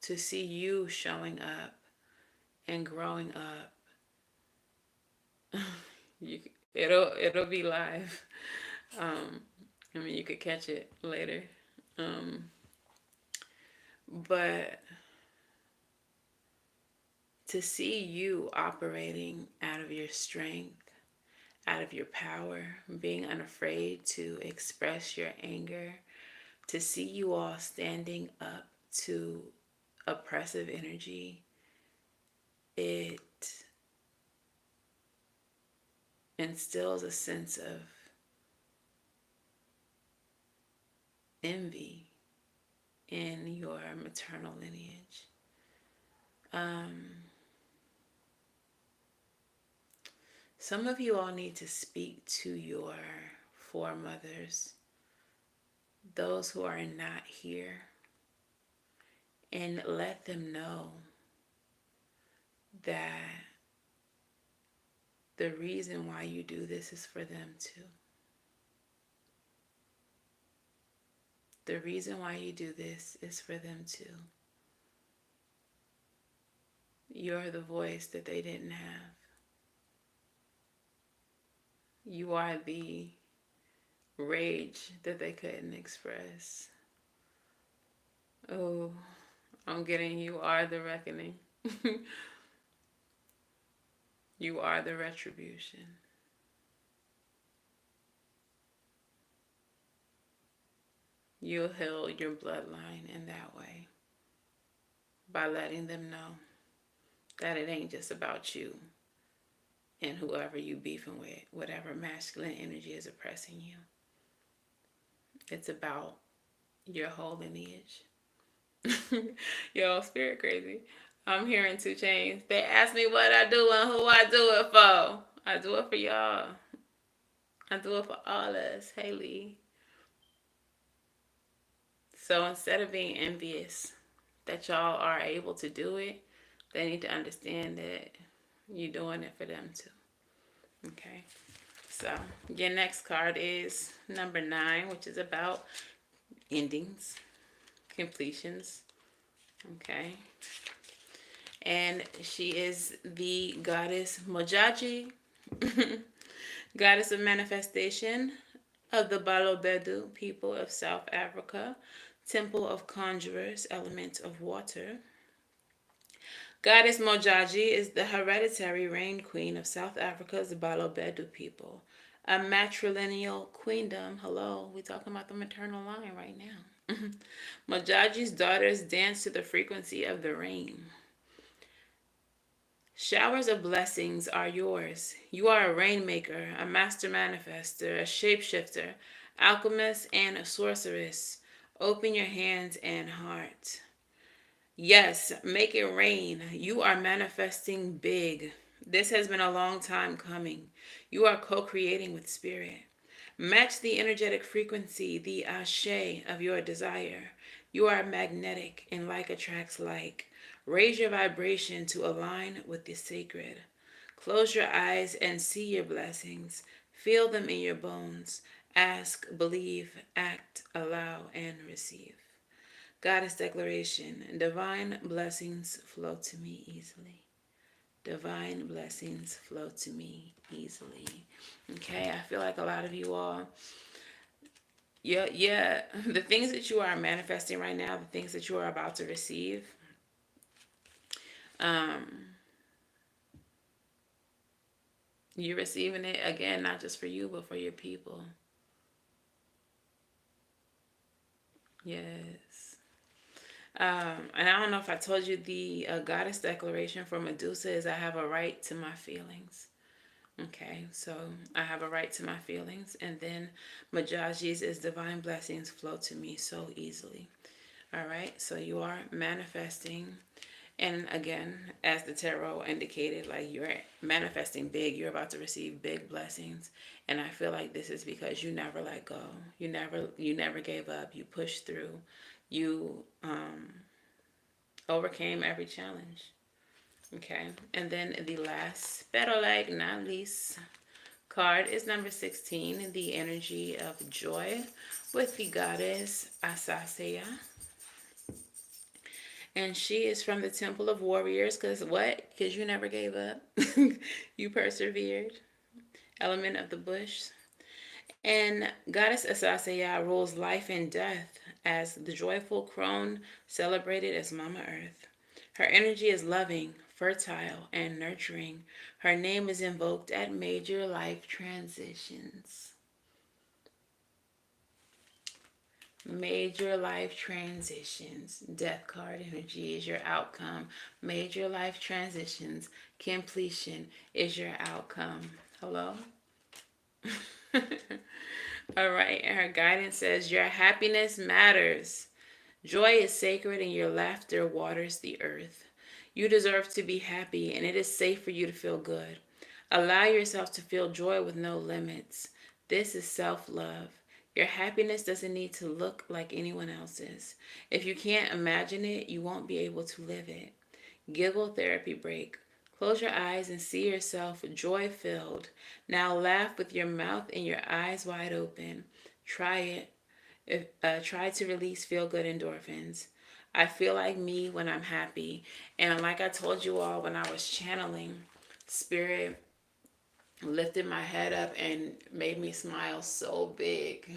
to see you showing up and growing up, it'll be live. You could catch it later. But to see you operating out of your strength, out of your power, being unafraid to express your anger, to see you all standing up to oppressive energy, it instills a sense of envy in your maternal lineage. Some of you all need to speak to your foremothers, those who are not here, and let them know that the reason why you do this is for them too. The reason why you do this is for them too. You're the voice that they didn't have. You are the rage that they couldn't express. Oh, I'm getting you are the reckoning. You are the retribution. You'll heal your bloodline in that way by letting them know that it ain't just about you and whoever you beefing with, whatever masculine energy is oppressing you. It's about your whole lineage. Yo, spirit crazy. I'm hearing 2 Chainz. They ask me what I do and who I do it for. I do it for y'all. I do it for all us. Hey, Lee. So instead of being envious that y'all are able to do it, they need to understand that you're doing it for them too. Okay. So your next card is number 9, which is about endings, completions. Okay. And she is the goddess Mojaji, goddess of manifestation of the Balobedu people of South Africa, Temple of Conjurers, element of water. Goddess Mojaji is the hereditary reign queen of South Africa's Balobedu people. A matrilineal queendom. Hello, we talking about the maternal line right now. Mojaji's daughters dance to the frequency of the rain. Showers of blessings are yours. You are a rainmaker, a master manifester, a shapeshifter, alchemist, and a sorceress. Open your hands and heart. Yes, make it rain. You are manifesting big. This has been a long time coming. You are co creating with spirit. Match the energetic frequency, the ashe of your desire. You are magnetic, and like attracts like. Raise your vibration to align with the sacred. Close your eyes and see your blessings. Feel them in your bones. Ask, believe, act, allow, and receive. Goddess declaration. Divine blessings flow to me easily. Divine blessings flow to me easily. Okay, I feel like a lot of you all, the things that you are manifesting right now, the things that you are about to receive, you're receiving it again, not just for you, but for your people. Yes. And I don't know if I told you the goddess declaration for Medusa is I have a right to my feelings. Okay, so I have a right to my feelings. And then Majaji's is divine blessings flow to me so easily. All right, so you are manifesting. And again, as the tarot indicated, like you're manifesting big. You're about to receive big blessings. And I feel like this is because you never let go. You never gave up. You pushed through. You overcame every challenge. Okay, and then the last, pero like not least, card is number 16, the energy of joy with the goddess Asaseya. And she is from the Temple of Warriors, because what? Because you never gave up. You persevered. Element of the bush. And Goddess Asaseya rules life and death as the joyful crone celebrated as Mama Earth. Her energy is loving, fertile, and nurturing. Her name is invoked at major life transitions. Major life transitions. Death card energy is your outcome. Major life transitions. Completion is your outcome. Hello? All right. And her guidance says, your happiness matters. Joy is sacred and your laughter waters the earth. You deserve to be happy and it is safe for you to feel good. Allow yourself to feel joy with no limits. This is self-love. Your happiness doesn't need to look like anyone else's. If you can't imagine it, you won't be able to live it. Giggle therapy break. Close your eyes and see yourself joy-filled. Now laugh with your mouth and your eyes wide open. Try it. Try to release feel-good endorphins. I feel like me when I'm happy. And like I told you all when I was channeling, Spirit lifted my head up and made me smile so big,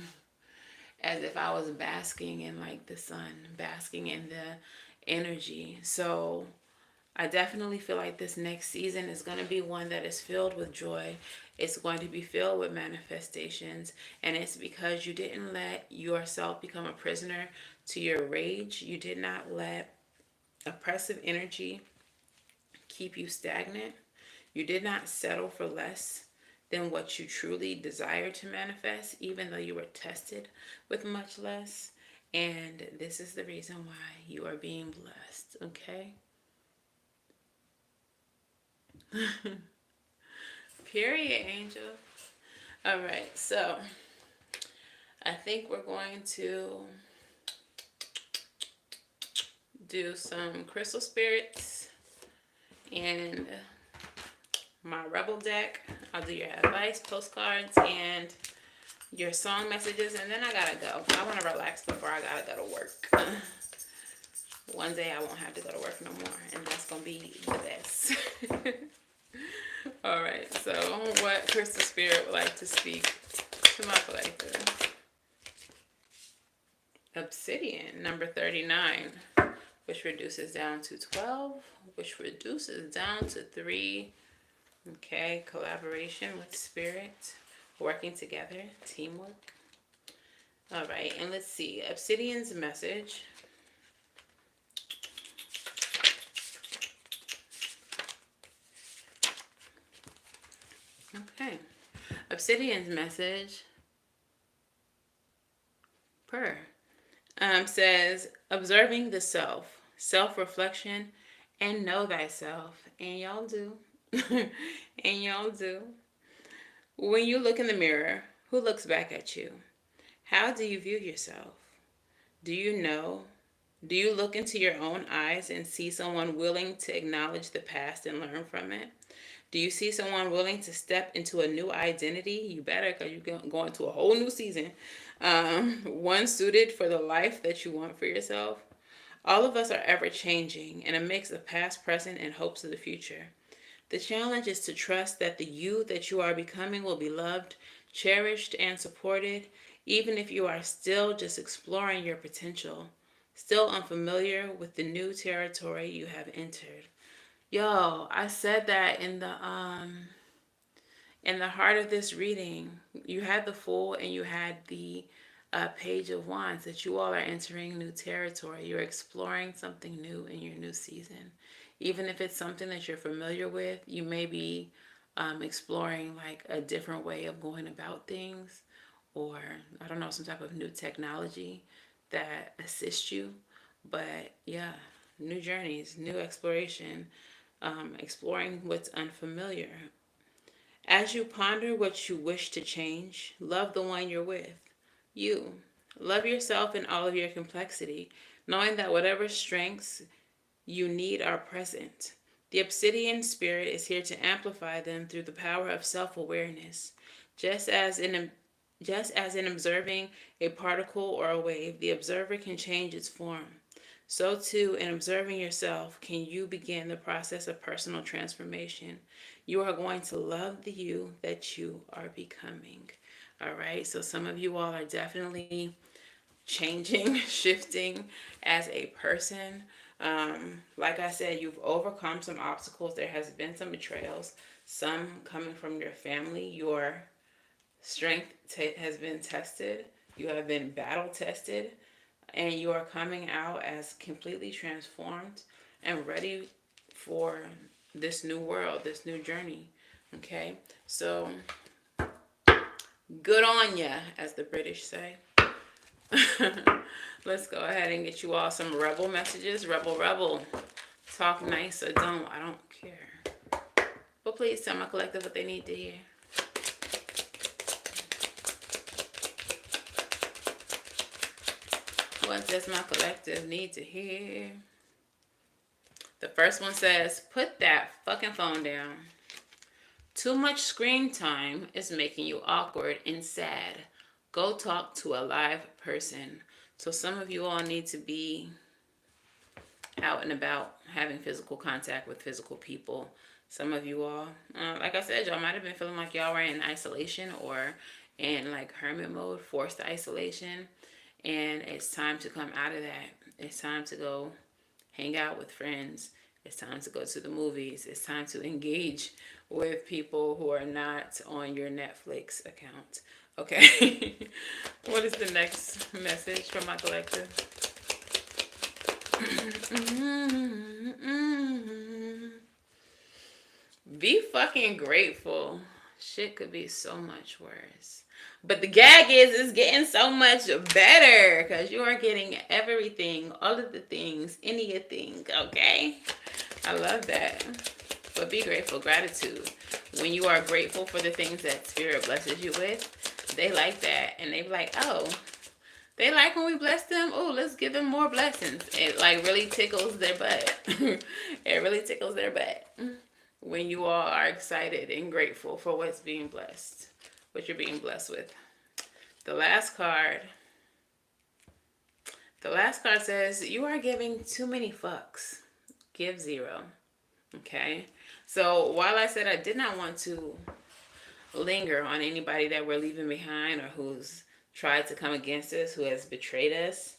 as if I was basking in like the sun, basking in the energy. So I definitely feel like this next season is going to be one that is filled with joy. It's going to be filled with manifestations. And it's because you didn't let yourself become a prisoner to your rage. You did not let oppressive energy keep you stagnant. You did not settle for less than what you truly desire to manifest, even though you were tested with much less. And this is the reason why you are being blessed, okay? Period, angel. All right, so I think we're going to do some crystal spirits and my rebel deck. I'll do your advice, postcards, and your song messages, and then I gotta go. I want to relax before I gotta go to work. One day I won't have to go to work no more, and that's gonna be the best. All right, so what crystal spirit would like to speak to my collective? Obsidian, number 39, which reduces down to 12, which reduces down to 3. Okay, collaboration with spirit, working together, teamwork. All right, and let's see. Obsidian's message. Okay. Obsidian's message says observing the self, self-reflection, and know thyself. And y'all do. And y'all do. When you look in the mirror, who looks back at you? How do you view yourself? Do you know? Do you look into your own eyes and see someone willing to acknowledge the past and learn from it? Do you see someone willing to step into a new identity? You better, because you're going to a whole new season. One suited for the life that you want for yourself. All of us are ever changing in a mix of past, present, and hopes of the future. The challenge is to trust that the you that you are becoming will be loved, cherished, and supported, even if you are still just exploring your potential, still unfamiliar with the new territory you have entered. Yo, I said that in the heart of this reading. You had the Fool and you had the Page of Wands, that you all are entering new territory. You're exploring something new in your new season. Even if it's something that you're familiar with, you may be exploring like a different way of going about things, or I don't know, some type of new technology that assists you. But yeah, new journeys, new exploration, exploring what's unfamiliar. As you ponder what you wish to change, love the one you're with. You. Love yourself in all of your complexity, knowing that whatever strengths you need are present. The obsidian spirit is here to amplify them through the power of self-awareness. Just as in observing a particle or a wave, the observer can change its form. So too, in observing yourself, can you begin the process of personal transformation. You are going to love the you that you are becoming. All right, so some of you all are definitely changing, shifting as a person. Like I said, you've overcome some obstacles. There has been some betrayals, some coming from your family. Your strength has been tested. You have been battle tested, and you are coming out as completely transformed and ready for this new world, this new journey. Okay, so good on ya, as the British say. Let's go ahead and get you all some rebel messages. Rebel, rebel. Talk nice or don't. I don't care. But please tell my collective what they need to hear. What does my collective need to hear? The first one says, put that fucking phone down. Too much screen time is making you awkward and sad. Go talk to a live person. So some of you all need to be out and about, having physical contact with physical people. Some of you all, like I said, y'all might have been feeling like y'all were in isolation or in like hermit mode, forced isolation. And it's time to come out of that. It's time to go hang out with friends. It's time to go to the movies. It's time to engage with people who are not on your Netflix account. Okay. What is the next message from my collective? Be fucking grateful. Shit could be so much worse. But the gag is, it's getting so much better because you are getting everything, all of the things, anything, okay? I love that. But be grateful, gratitude. When you are grateful for the things that Spirit blesses you with, they like that. And they be like, oh, they like when we bless them. Oh, let's give them more blessings. It like really tickles their butt. It really tickles their butt when you all are excited and grateful for what's being blessed, what you're being blessed with. The last card says, you are giving too many fucks. Give 0. Okay? So while I said I did not want to linger on anybody that we're leaving behind or who's tried to come against us, who has betrayed us,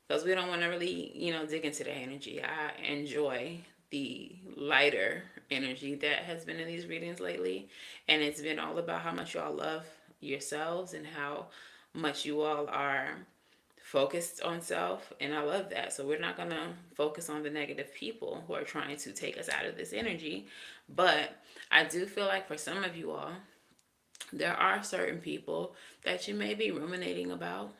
because we don't want to really, dig into the energy. I enjoy the lighter energy that has been in these readings lately, and it's been all about how much y'all love yourselves and how much you all are focused on self, and I love that. So we're not going to focus on the negative people who are trying to take us out of this energy. But I do feel like for some of you all, there are certain people that you may be ruminating about,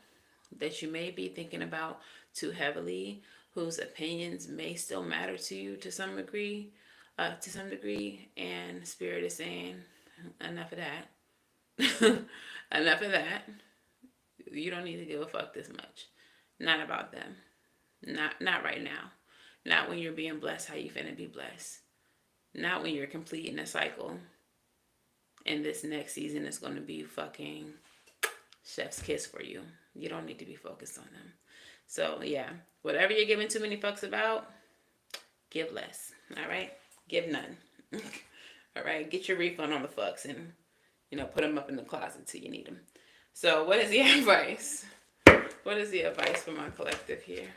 that you may be thinking about too heavily, whose opinions may still matter to you to some degree, and Spirit is saying, enough of that. Enough of that. You don't need to give a fuck this much. Not about them. Not right now. Not when you're being blessed how you finna be blessed. Not when you're completing a cycle. And this next season is going to be fucking chef's kiss for you. You don't need to be focused on them. So, yeah. Whatever you're giving too many fucks about, give less. All right? Give none. All right? Get your refund on the fucks and, put them up in the closet till you need them. So, what is the advice? What is the advice for my collective here?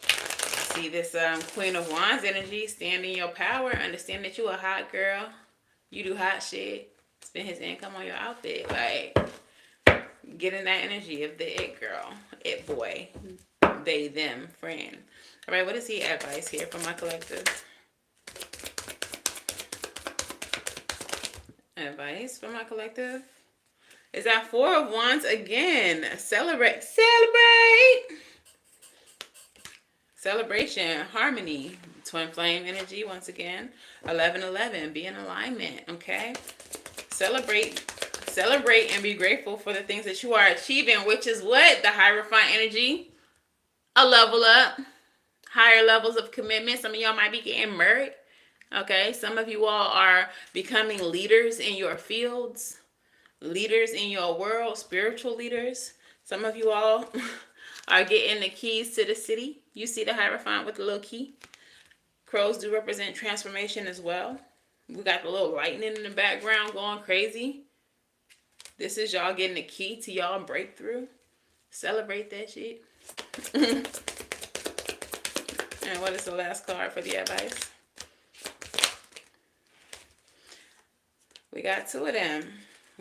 See this Queen of Wands energy. Stand in your power. Understand that you a hot girl. You do hot shit. Spend his income on your outfit. Like, get in that energy of the it girl, it boy, they, them, friend. All right, what is the advice here for my collective? Advice for my collective is that Four of Wands again. Celebrate. Celebration, harmony, twin flame energy once again. 11-11, be in alignment, okay? Celebrate and be grateful for the things that you are achieving, which is what? The Hierophant energy. A level up. Higher levels of commitment. Some of y'all might be getting married, okay? Some of you all are becoming leaders in your fields, leaders in your world, spiritual leaders. Some of you all are getting the keys to the city. You see the Hierophant with the little key. Crows do represent transformation as well. We got the little lightning in the background going crazy. This is y'all getting the key to y'all breakthrough. Celebrate that shit. And what is the last card for the advice? We got two of them.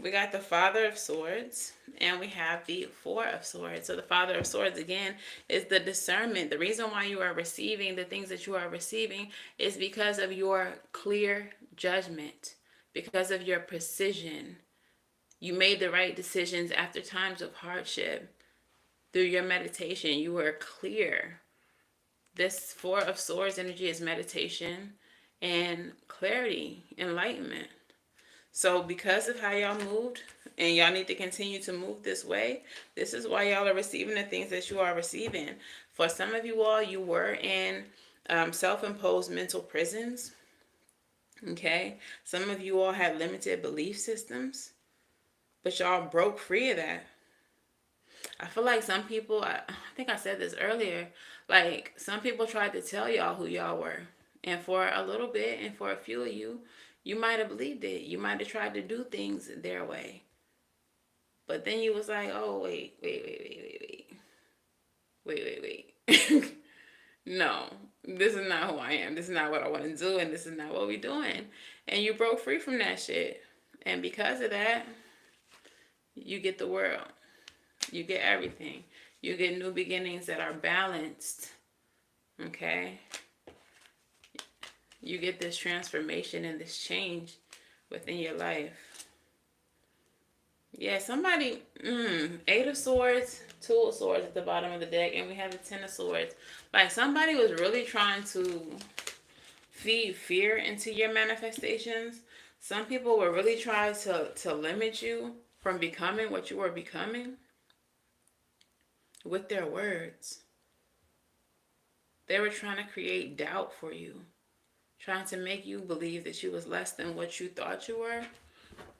We got the Father of Swords and we have the Four of Swords. So the Father of Swords, again, is the discernment. The reason why you are receiving the things that you are receiving is because of your clear judgment, because of your precision. You made the right decisions after times of hardship. Through your meditation, you were clear. This Four of Swords energy is meditation and clarity, enlightenment. So because of how y'all moved, and y'all need to continue to move this way, this is why y'all are receiving the things that you are receiving. For some of you all, you were in self-imposed mental prisons. Okay? Some of you all had limited belief systems, but y'all broke free of that. I feel like some people, I think I said this earlier, like some people tried to tell y'all who y'all were. And for a little bit, and for a few of you, you might have believed it. You might have tried to do things their way. But then you was like, oh, wait. No, this is not who I am. This is not what I want to do, and this is not what we're doing. And you broke free from that shit. And because of that, you get the world. You get everything. You get new beginnings that are balanced. Okay? You get this transformation and this change within your life. Yeah, somebody, Eight of Swords, Two of Swords at the bottom of the deck, and we have the Ten of Swords. Like somebody was really trying to feed fear into your manifestations. Some people were really trying to limit you from becoming what you were becoming with their words. They were trying to create doubt for you. Trying to make you believe that you was less than what you thought you were,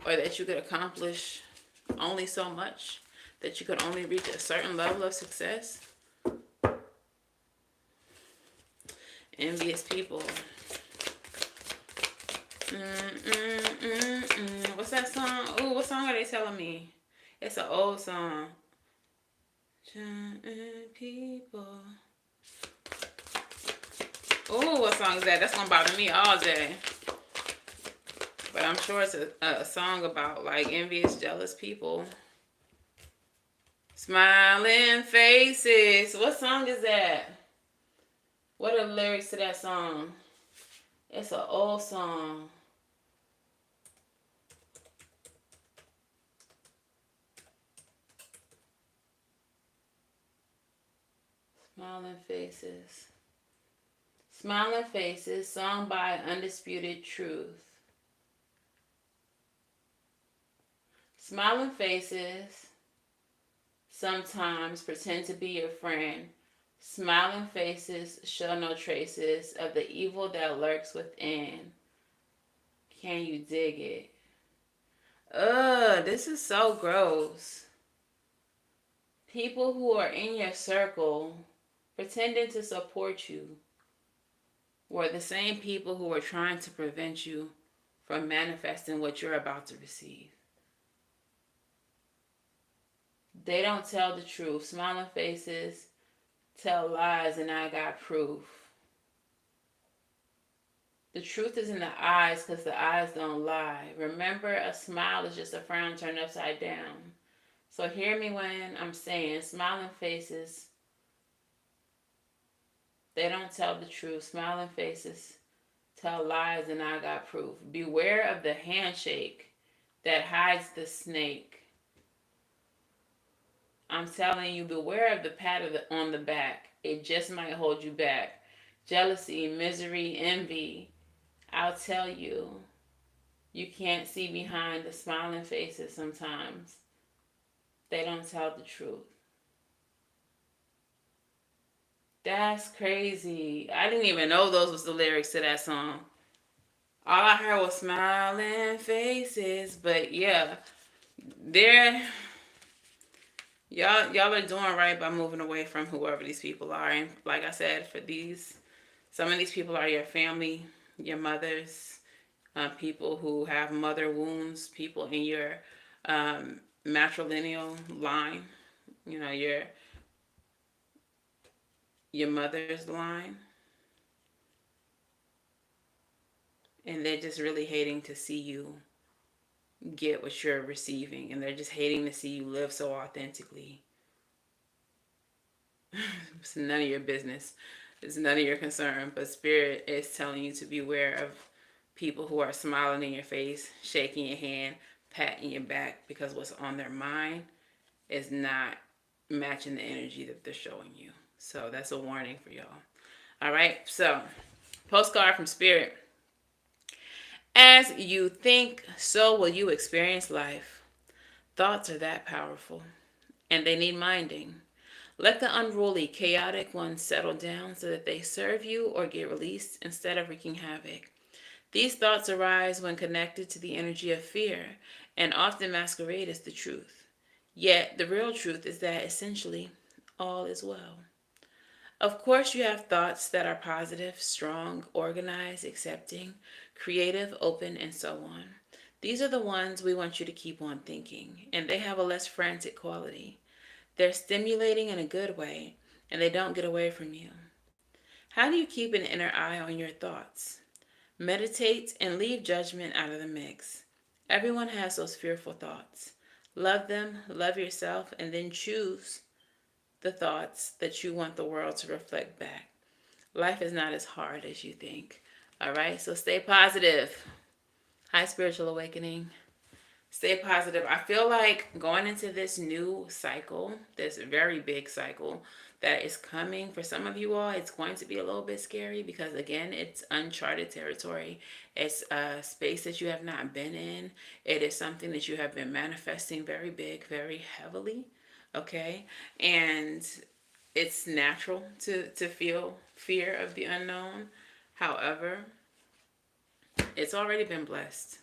or that you could accomplish only so much, that you could only reach a certain level of success. Envious people. What's that song? Ooh, what song are they telling me? It's an old song. Giant people. Oh, what song is that? That's gonna bother me all day. But I'm sure it's a song about like envious, jealous people. Smiling faces. What song is that? What are the lyrics to that song? It's an old song. Smiling faces. Smiling faces, sung by Undisputed Truth. Smiling faces sometimes pretend to be your friend. Smiling faces show no traces of the evil that lurks within. Can you dig it? Ugh, this is so gross. People who are in your circle pretending to support you were the same people who were trying to prevent you from manifesting what you're about to receive. They don't tell the truth. Smiling faces tell lies, and I got proof. The truth is in the eyes because the eyes don't lie. Remember, a smile is just a frown turned upside down. So hear me when I'm saying smiling faces, they don't tell the truth. Smiling faces tell lies, and I got proof. Beware of the handshake that hides the snake. I'm telling you, beware of the pat on the back. It just might hold you back. Jealousy, misery, envy. I'll tell you, you can't see behind the smiling faces sometimes. They don't tell the truth. That's crazy. I didn't even know those was the lyrics to that song. All I heard was smiling faces. But yeah, they're y'all are doing right by moving away from whoever these people are. And like I said, some of these people are your family, your mothers, people who have mother wounds, people in your matrilineal line, you know, your mother's line, and they're just really hating to see you get what you're receiving, and they're just hating to see you live so authentically. It's none of your business. It's none of your concern, but Spirit is telling you to beware of people who are smiling in your face, shaking your hand, patting your back, because what's on their mind is not matching the energy that they're showing you. So that's a warning for y'all. All right, so postcard from Spirit. As you think, so will you experience life. Thoughts are that powerful, and they need minding. Let the unruly, chaotic ones settle down so that they serve you or get released instead of wreaking havoc. These thoughts arise when connected to the energy of fear and often masquerade as the truth. Yet, the real truth is that essentially, all is well. Of course, you have thoughts that are positive, strong, organized, accepting, creative, open, and so on. These are the ones we want you to keep on thinking, and they have a less frantic quality. They're stimulating in a good way, and they don't get away from you. How do you keep an inner eye on your thoughts? Meditate and leave judgment out of the mix. Everyone has those fearful thoughts. Love them, love yourself, and then choose the thoughts that you want the world to reflect back. Life is not as hard as you think. All right, so stay positive. Hi, Spiritual Awakening. Stay positive. I feel like going into this new cycle, this very big cycle that is coming for some of you all, it's going to be a little bit scary because, again, it's uncharted territory. It's a space that you have not been in. It is something that you have been manifesting very big, very heavily. Okay? And it's natural to feel fear of the unknown. However, it's already been blessed.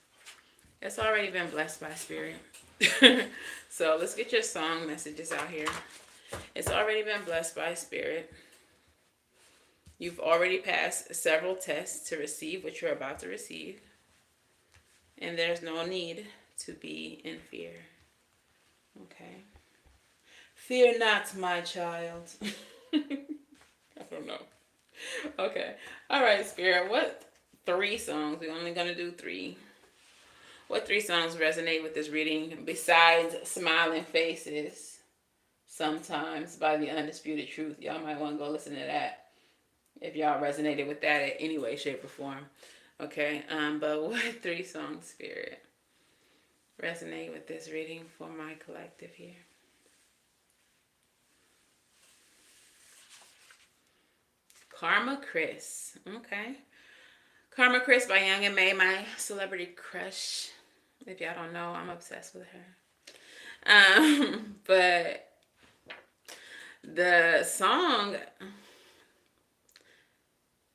It's already been blessed by Spirit. So let's get your song messages out here. It's already been blessed by Spirit. You've already passed several tests to receive what you're about to receive. And there's no need to be in fear. Okay? Fear not, my child. I don't know. Okay. All right, Spirit. What 3 songs? We're only going to do 3. What 3 songs resonate with this reading besides Smiling Faces? Sometimes by the Undisputed Truth. Y'all might want to go listen to that if y'all resonated with that in any way, shape, or form. Okay. But what 3 songs, Spirit, resonate with this reading for my collective here? Karma Chris. Okay. Karma Chris by Young and May, my celebrity crush. If y'all don't know, I'm obsessed with her. But the song,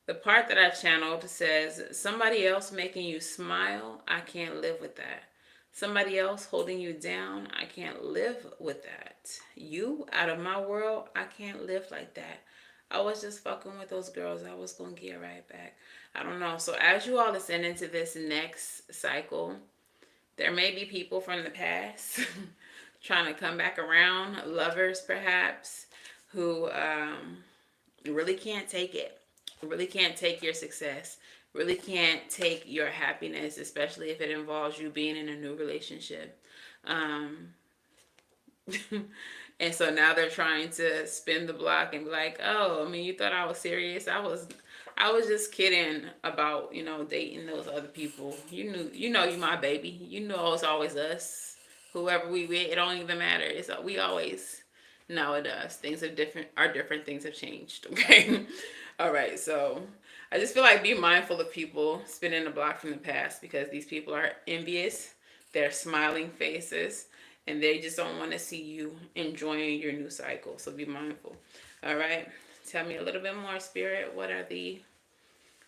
the part that I channeled says, somebody else making you smile, I can't live with that. Somebody else holding you down, I can't live with that. You out of my world, I can't live like that. I was just fucking with those girls. I was going to get right back. I don't know. So as you all ascend into this next cycle, there may be people from the past trying to come back around, lovers perhaps, who really can't take it, really can't take your success, really can't take your happiness, especially if it involves you being in a new relationship. And so now they're trying to spin the block and be like, oh, I mean, you thought I was serious. I was just kidding about, dating those other people. You my baby. You know it's always us. Whoever we with, it don't even matter. We always know it does. Things are different. Things have changed. Okay. All right. So I just feel like be mindful of people spinning the block from the past, because these people are envious. They're smiling faces, and they just don't want to see you enjoying your new cycle. So be mindful. All right. Tell me a little bit more, Spirit. What are the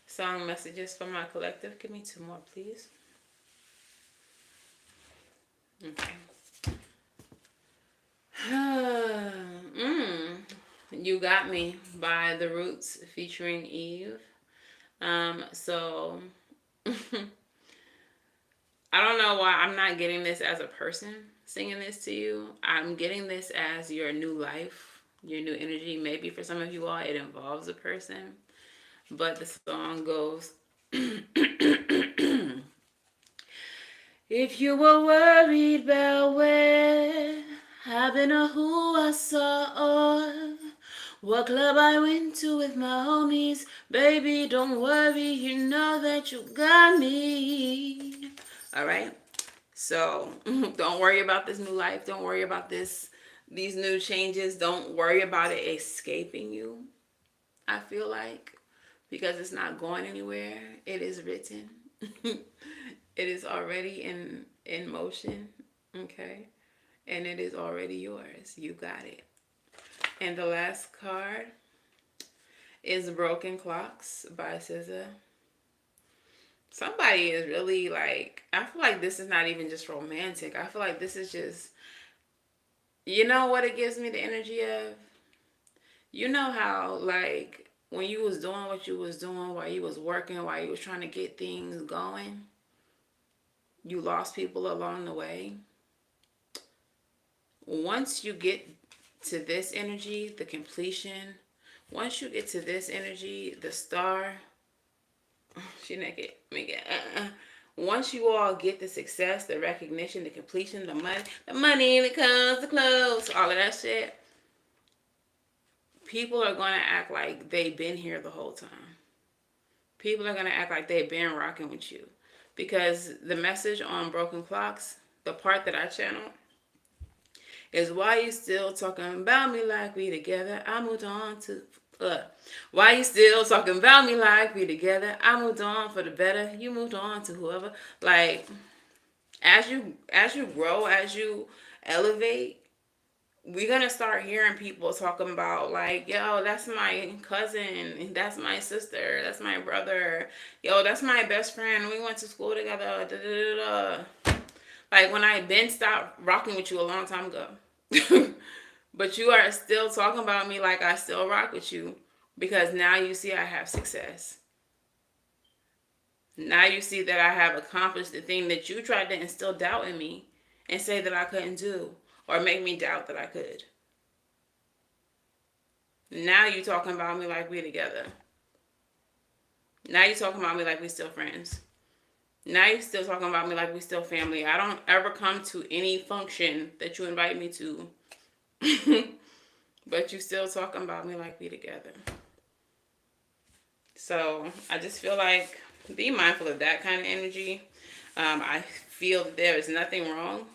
song messages for my collective? Give me 2 more, please. Okay. You Got Me by The Roots featuring Eve. So I don't know why I'm not getting this as a person singing this to you. I'm getting this as your new life, your new energy. Maybe for some of you all, it involves a person. But the song goes, if you were worried about where I've been or who I saw or what club I went to with my homies, baby, don't worry, you know that you got me. All right? So don't worry about this new life. Don't worry about these new changes. Don't worry about it escaping you, I feel like, because it's not going anywhere. It is written. It is already in motion, okay? And it is already yours. You got it. And the last card is Broken Clocks by SZA. Somebody is really like, I feel like this is not even just romantic. I feel like this is just, you know what it gives me the energy of? You know how, like, when you was doing what you was doing, while you was working, while you was trying to get things going, you lost people along the way. Once you get to this energy, the completion, once you get to this energy, the star, she naked, once you all get the success, the recognition, the completion, the money that comes, the clothes, all of that shit, people are going to act like they've been here the whole time. People are going to act like they've been rocking with you. Because the message on Broken Clocks, the part that I channel, is why you still talking about me like we together? I moved on to... why you still talking about me like we together? I moved on for the better. You moved on to whoever. Like, as you grow, as you elevate, we're gonna start hearing people talking about, like, yo, that's my cousin, that's my sister, that's my brother, yo, that's my best friend, we went to school together, da, da, da, da. Like, when I been stopped rocking with you a long time ago. But you are still talking about me like I still rock with you, because now you see I have success. Now you see that I have accomplished the thing that you tried to instill doubt in me and say that I couldn't do, or make me doubt that I could. Now you talking about me like we together. Now you talking about me like we still friends. Now you still talking about me like we still family. I don't ever come to any function that you invite me to, but you still talking about me like we together. So I just feel like be mindful of that kind of energy. I feel that there is nothing wrong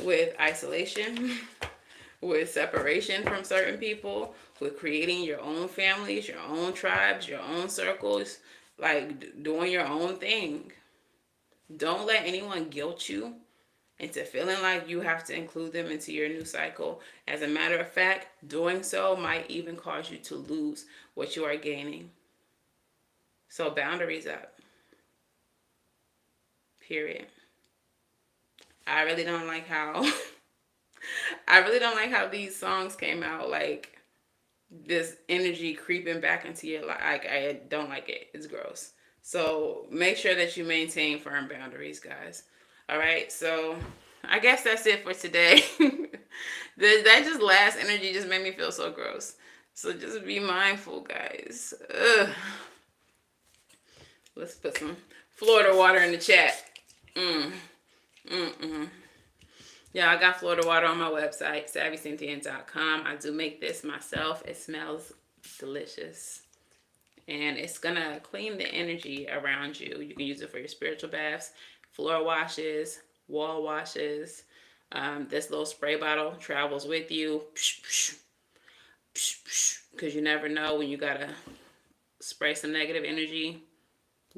with isolation, with separation from certain people, with creating your own families, your own tribes, your own circles, like doing your own thing. Don't let anyone guilt you into feeling like you have to include them into your new cycle. As a matter of fact, doing so might even cause you to lose what you are gaining. So boundaries up. Period. I really don't like how I really don't like how these songs came out, like this energy creeping back into your life. Like, I don't like it. It's gross. So make sure that you maintain firm boundaries, guys. All right. So I guess that's it for today. That just last energy just made me feel so gross. So just be mindful, guys. Ugh. Let's put some Florida water in the chat. Yeah, I got Florida water on my website, savvysentient.com. I do make this myself. It smells delicious. And it's going to clean the energy around you. You can use it for your spiritual baths, floor washes, wall washes. This little spray bottle travels with you. Because you never know when you got to spray some negative energy,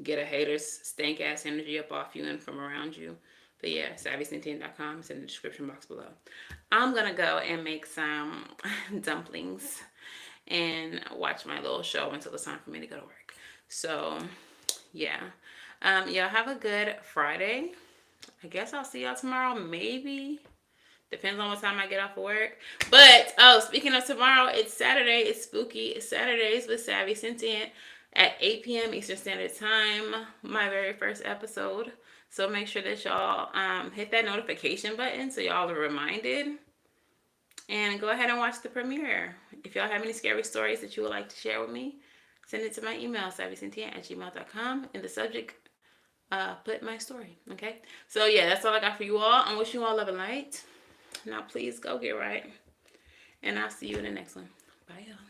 get a hater's stank ass energy up off you and from around you. But yeah, savvysentient.com is in the description box below. I'm going to go and make some dumplings and watch my little show until it's time for me to go to work. So, yeah. Y'all have a good Friday. I guess I'll see y'all tomorrow, maybe. Depends on what time I get off of work. But, speaking of tomorrow, it's Saturday. It's spooky. It's Saturdays with Savvy Sentient at 8 p.m. Eastern Standard Time. My very first episode. So make sure that y'all hit that notification button so y'all are reminded. And go ahead and watch the premiere. If y'all have any scary stories that you would like to share with me, send it to my email, savvysentient@gmail.com. In the subject, put my story. Okay? So yeah, that's all I got for you all. I'm wishing you all love and light. Now please go get right. And I'll see you in the next one. Bye, y'all.